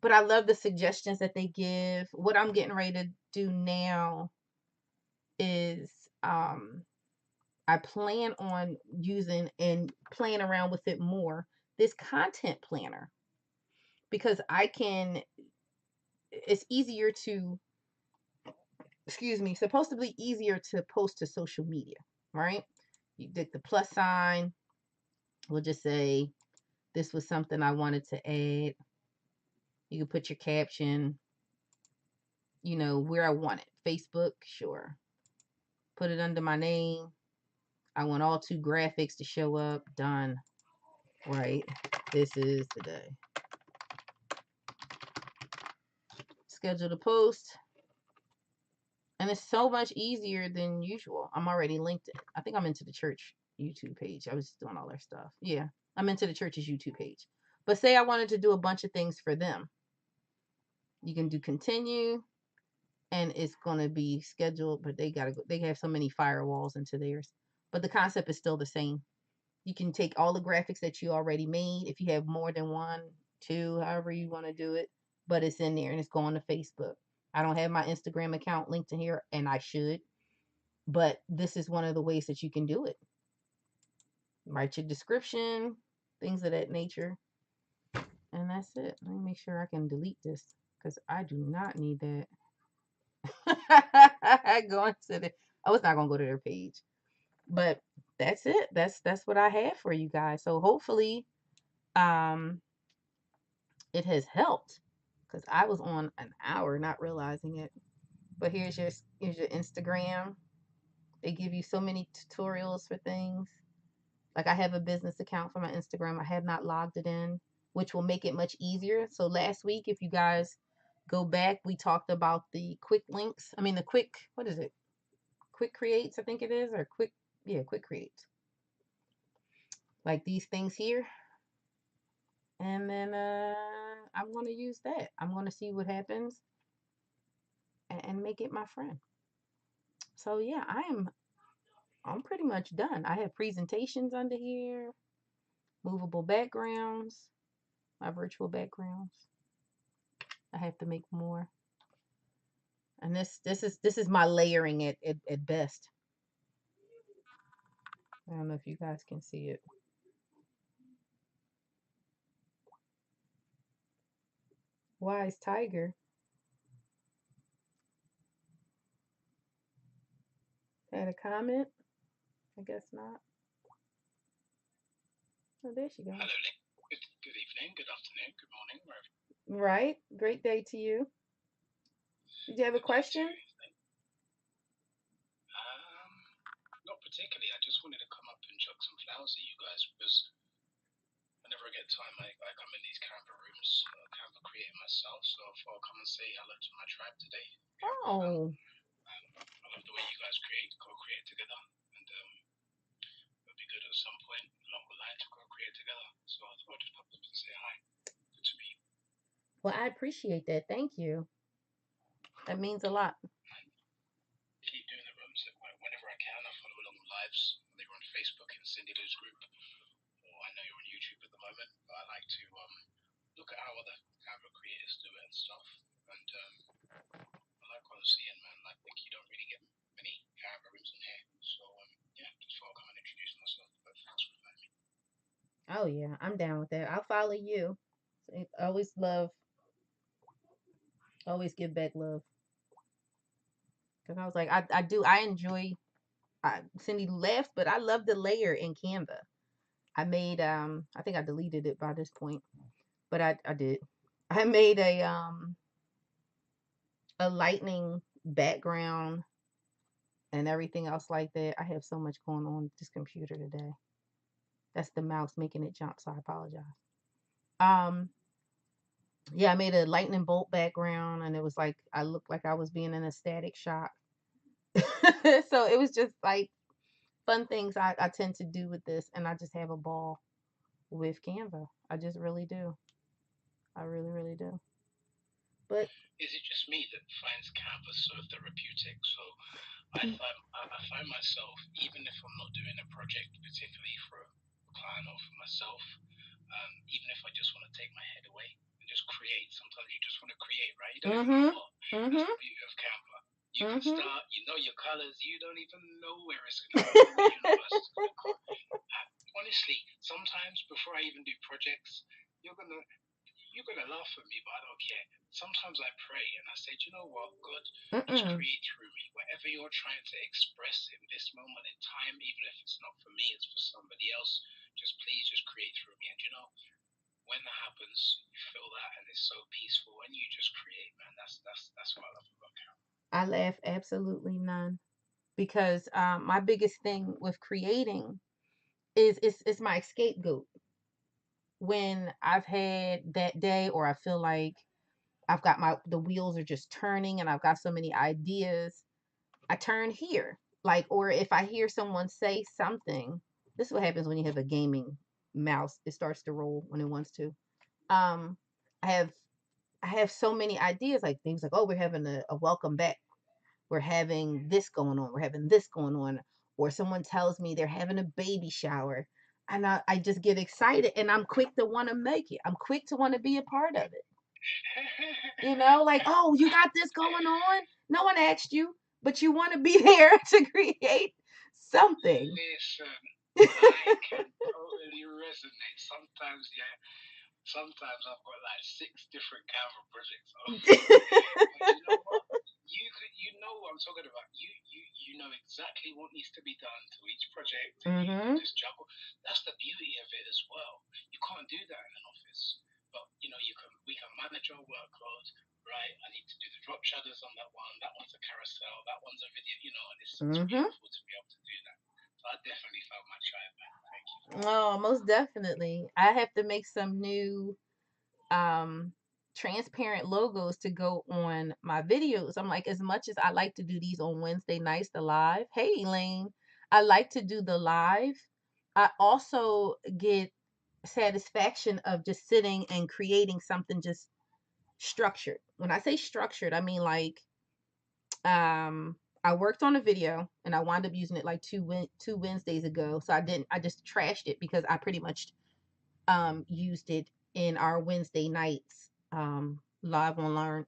but I love the suggestions that they give. What I'm getting ready to do now is I plan on using and playing around with it more. This content planner because I can. It's easier to, excuse me, supposed to be easier to post to social media, right? You did the plus sign. We'll just say this was something I wanted to add. You can put your caption, where I want it. Facebook, sure. Put it under my name. I want all two graphics to show up. Done. Right. This is today. Schedule the post. And it's so much easier than usual. I'm already linked. I think I'm into the church YouTube page. I was doing all their stuff. Yeah. I'm into the church's YouTube page. But say I wanted to do a bunch of things for them. You can do continue and it's gonna be scheduled, but they have so many firewalls into theirs. But the concept is still the same. You can take all the graphics that you already made if you have more than one, two, however you want to do it, but it's in there and it's going to Facebook. I don't have my Instagram account linked in here and I should, but this is one of the ways that you can do it. Write your description, things of that nature, and that's it. Let me make sure I can delete this because I do not need that. Going to the Oh, it's not gonna go to their page. But that's it. That's what I have for you guys. So hopefully um it has helped because I was on an hour not realizing it. But here's your Instagram. They give you so many tutorials for things. Like I have a business account for my Instagram. I have not logged it in, which will make it much easier. So last week, if you guys go back, we talked about the quick links. I mean the quick, what is it? Quick creates, I think it is, or quick creates. Like these things here. And then I'm gonna use that. I'm gonna see what happens and make it my friend. So yeah, I'm pretty much done. I have presentations under here, movable backgrounds, my virtual backgrounds. I have to make more. And this is my layering at best. I don't know if you guys can see it. Wise Tiger had a comment. I guess not. Oh, there she goes. Hello, good evening, good afternoon, good morning, wherever. Right. Great day to you. Did you have a question? Not particularly. I just wanted to come up and chuck some flowers at you guys because whenever I get time, I come in these Canva rooms, Canva creating myself. So I thought I'll come and say hello to my tribe today. Oh. I love the way you guys co-create together, and it'll be good at some point along the line to co-create together. So I thought I'd just pop up and say hi. Good to meet you. Well, I appreciate that. Thank you. That means a lot. Keep doing the rooms whenever I can. I follow along the lives. They're on Facebook in Cindy Lou's group, or I know you're on YouTube at the moment. But I like to look at how other Canva creators do it and stuff. And I like what I'm seeing, man. I think you don't really get many Canva rooms in here. So yeah, just thought I'd come and introduce myself. But thanks for inviting me. Oh yeah, I'm down with that. I'll follow you. Always love, always give back love. Cause I was like, I enjoy. Cindy laughs, but I love the layer in Canva. I made I think I deleted it by this point, but I did. I made a lightning background and everything else like that. I have so much going on with this computer today. That's the mouse making it jump, so I apologize. Um, yeah, I made a lightning bolt background, and it was like I looked like I was being in a static shock. So it was just like fun things I tend to do with this, and I just have a ball with Canva. I just really do. I really, really do. But Is it just me that finds Canva so therapeutic? So I find myself, even if I'm not doing a project particularly for a client or for myself, even if I just want to take my head away and just create. Sometimes you just want to create, right? You don't even know what. That's the beauty of Canva. You can start, you know your colors, you don't even know where it's going to go, where the universe is going to go. Honestly, sometimes before I even do projects, you're gonna laugh at me, but I don't care. Sometimes I pray and I say, do you know what, God, just create through me. Whatever you're trying to express in this moment in time, even if it's not for me, it's for somebody else, just please just create through me. And you know, when that happens, you feel that and it's so peaceful and you just create, man. That's what I love about Canva. I laugh absolutely none, because my biggest thing with creating is it's my scapegoat. When I've had that day, or I feel like I've got the wheels are just turning and I've got so many ideas, I turn here. Like, or if I hear someone say something, this is what happens when you have a gaming mouse. It starts to roll when it wants to. Um, I have I have so many ideas, like things like, oh, we're having a welcome back. We're having this going on. We're having this going on. Or someone tells me they're having a baby shower. And I just get excited and I'm quick to want to make it. I'm quick to want to be a part of it. You know, like, oh, you got this going on? No one asked you, but you want to be there to create something. Listen, I can totally resonate. Sometimes, yeah, sometimes I've got like 6 different Canva projects open. But you know what? You know what I'm talking about. You know exactly what needs to be done to each project, and you can just juggle. That's the beauty of it as well. You can't do that in an office, but you know we can manage our workload. Right, I need to do the drop shadows on that one. That one's a carousel. That one's a video. You know, and it's beautiful to be able to do that. So I definitely found my tribe, man. Thank you. Oh, most definitely. I have to make some new transparent logos to go on my videos. I'm like, as much as I like to do these on Wednesday nights, the live. Hey, Elaine, I like to do the live. I also get satisfaction of just sitting and creating something just structured. When I say structured, I mean like I worked on a video and I wound up using it like two Wednesdays ago. So I just trashed it because I pretty much used it in our Wednesday nights live online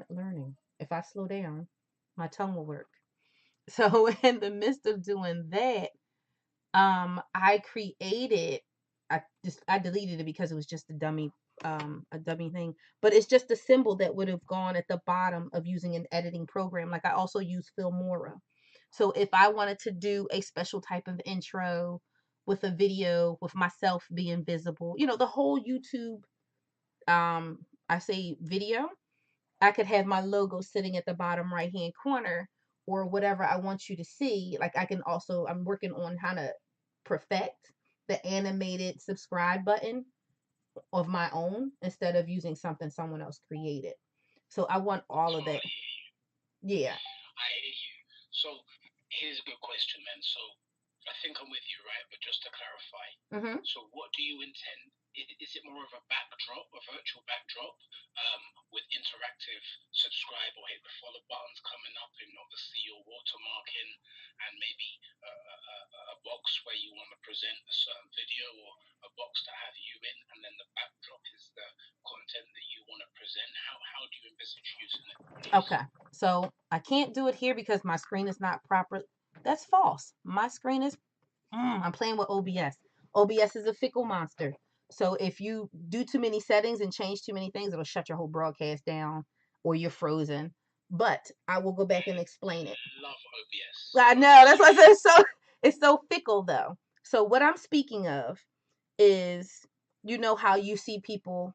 learning. If I slow down, my tongue will work. So in the midst of doing that, I created I deleted it because it was just a dummy thing, but it's just a symbol that would have gone at the bottom of using an editing program. Like I also use Filmora. So if I wanted to do a special type of intro with a video with myself being visible, you know, the whole YouTube I say video, I could have my logo sitting at the bottom right hand corner, or whatever I want you to see. Like I can also, I'm working on how to perfect the animated subscribe button of my own instead of using something someone else created. So I want all of that. Yeah. I hear you. So here's a good question, man. So I think I'm with you, right? But just to clarify, so what do you intend? Is it more of a backdrop, a virtual backdrop, with interactive subscribe or hit the follow buttons coming up, and obviously your watermarking, and maybe a box where you want to present a certain video, or a box to have you in, and then the backdrop is the content that you want to present? How do you envisage using it? Okay. So I can't do it here because my screen is not proper. That's false. My screen is, I'm playing with OBS. OBS is a fickle monster. So if you do too many settings and change too many things, it'll shut your whole broadcast down or you're frozen. But I will go back and explain it. Love OBS. I know. That's why I said it's so fickle though. So what I'm speaking of is, you know how you see people,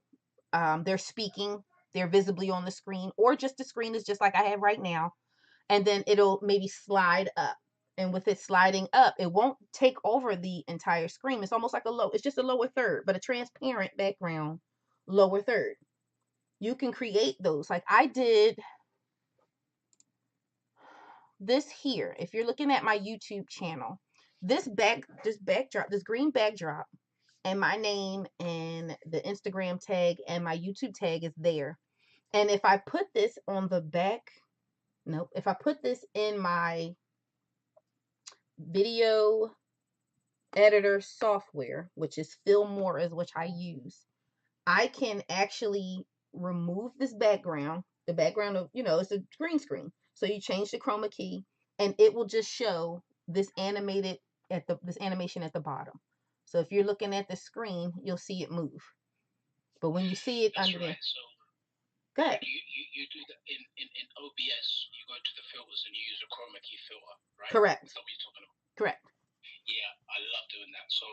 they're speaking, they're visibly on the screen, or just the screen is just like I have right now, and then it'll maybe slide up. And with it sliding up, it won't take over the entire screen. It's almost like it's just a lower third, but a transparent background lower third. You can create those. Like I did this here. If you're looking at my YouTube channel, this backdrop, this green backdrop, and my name and the Instagram tag and my YouTube tag is there. And if I put this on the back, if I put this in my video editor software, which is Fillmore, is which I use, I can actually remove this background, the background of, it's a green screen. So you change the chroma key and it will just show this this animation at the bottom. So if you're looking at the screen, you'll see it move. But when you see it That's under right. there, So go ahead. you do that in OBS. You go to the filters and you use a chroma key filter, right? Correct. Is that what you're talking about? Correct. Yeah, I love doing that. So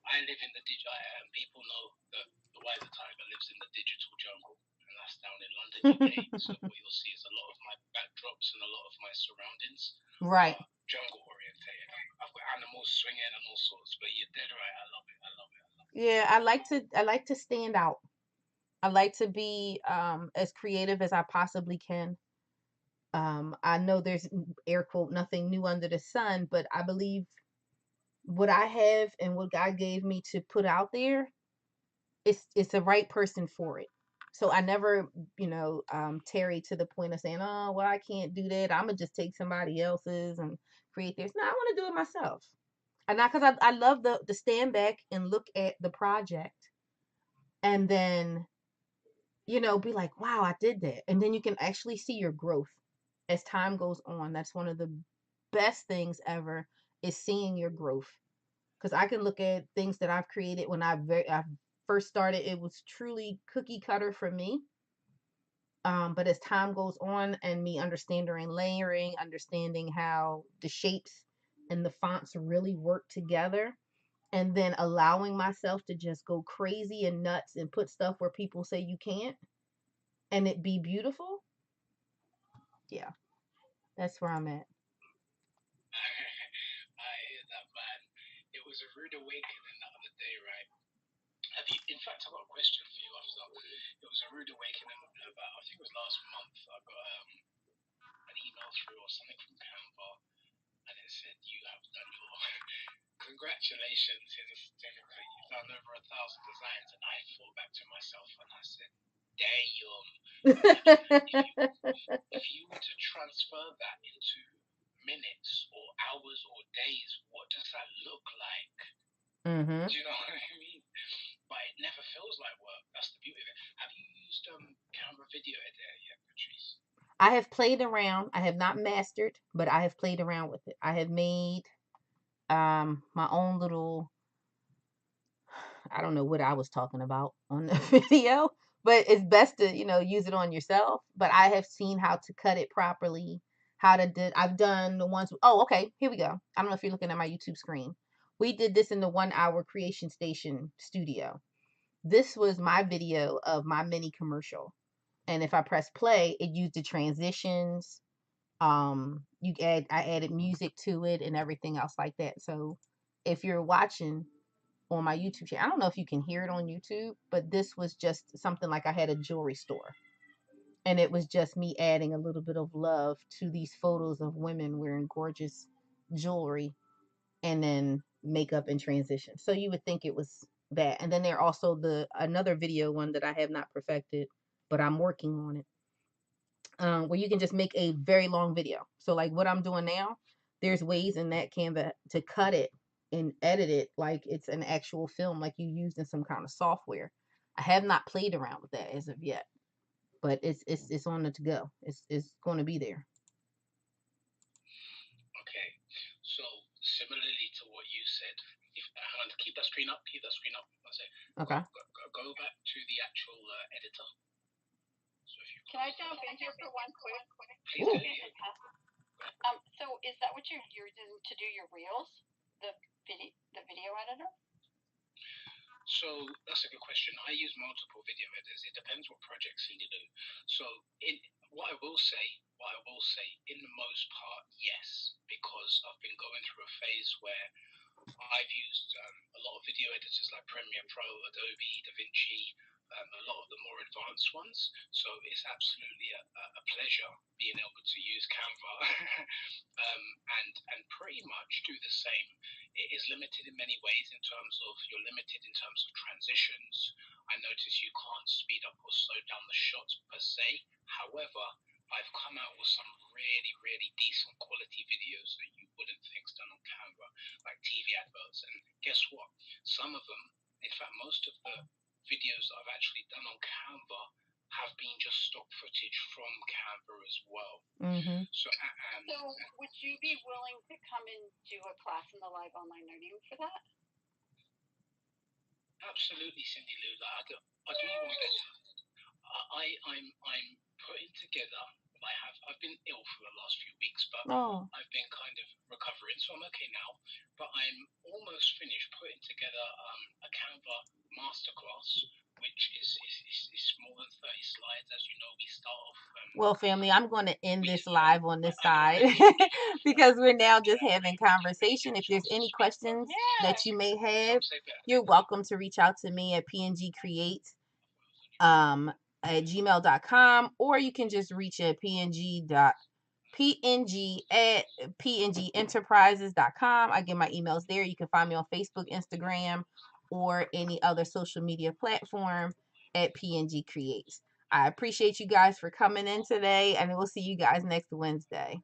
I live in the digital, and people know that the wiser tiger lives in the digital jungle, and that's down in London, UK. So what you'll see is a lot of my backdrops and a lot of my surroundings Right. are jungle orientated. I've got animals swinging and all sorts, but you're dead right. I love it. I love it. I love it. Yeah, I like to stand out. I like to be as creative as I possibly can. I know there's air quote nothing new under the sun, but I believe what I have and what God gave me to put out there, it's the right person for it. So I never, tarry to the point of saying, oh, well, I can't do that. I'm gonna just take somebody else's and create this. No, I want to do it myself. And not because I love the stand back and look at the project and then, be like, wow, I did that. And then you can actually see your growth as time goes on. That's one of the best things ever, is seeing your growth. Because I can look at things that I've created when I first started. It was truly cookie cutter for me. But as time goes on and me understanding layering, understanding how the shapes and the fonts really work together, and then allowing myself to just go crazy and nuts and put stuff where people say you can't and it be beautiful. Yeah, that's where I'm at. I hear that, man. It was a rude awakening the other day, right? Have you? In fact, I've got a question for you after. It was a rude awakening about, I think it was last month. I got an email through or something from Canva, and it said you have done your congratulations. Here's a certificate. You've done over 1,000 designs, and I thought back to myself and I said, damn. If you were to transfer that into minutes or hours or days, what does that look like? Mm-hmm. Do you know what I mean? But it never feels like work. That's the beauty of it. Have you used Canva video editor yet, Patrice? I have played around. I have not mastered, but I have played around with it. I have made my own little, I don't know what I was talking about on the video, but it's best to, use it on yourself. But I have seen how to cut it properly, I've done the ones, oh, okay, here we go. I don't know if you're looking at my YouTube screen. We did this in the 1 hour creation station studio. This was my video of my mini commercial. And if I press play, it used the transitions. I added music to it and everything else like that. So if you're watching on my YouTube channel, I don't know if you can hear it on YouTube, but this was just something like I had a jewelry store. And it was just me adding a little bit of love to these photos of women wearing gorgeous jewelry and then makeup and transition. So you would think it was that. And then there also another video one that I have not perfected, but I'm working on it. Where you can just make a very long video. So like what I'm doing now, there's ways in that Canva to cut it and edit it like it's an actual film, like you used in some kind of software. I have not played around with that as of yet, but it's on the to go. It's going to be there. Okay, so similarly to what you said, if hang on, keep that screen up. Keep that screen up. That's it. Okay. Go back to the actual editor. So if you Can I jump in here for one quick? please do. So is that what you're using to do your reels? The video editor? So that's a good question. I use multiple video editors. It depends what projects you need to do. So what I will say, in the most part, yes, because I've been going through a phase where I've used a lot of video editors like Premiere Pro, Adobe, DaVinci, a lot of the more advanced ones. So it's absolutely a pleasure being able to use Canva and pretty much do the same. It is limited in many ways in terms of you're limited in terms of transitions. I notice you can't speed up or slow down the shots per se. However, I've come out with some really, really decent quality videos that you wouldn't think's done on Canva, like TV adverts. And guess what? Some of them, in fact, most of the videos that I've actually done on Canva have been just stock footage from Canva as well. So would you be willing to come and do a class in the live online learning for that? Absolutely, Cindy Lou. I do even better. I'm putting together. I've been ill for the last few weeks, but I've been kind of recovering, so I'm okay now. But I'm almost finished putting together a Canva masterclass, which is more than 30 slides. As you know, we start off. Well, family, I'm going to end this live on this side because we're now just having conversation. If there's any questions that you may have, you're welcome to reach out to me at pngcreate at gmail.com, or you can just reach at png at pngenterprises.com. I get my emails there. You can find me on Facebook, Instagram, or any other social media platform at PNG Creates. I appreciate you guys for coming in today, and we'll see you guys next Wednesday.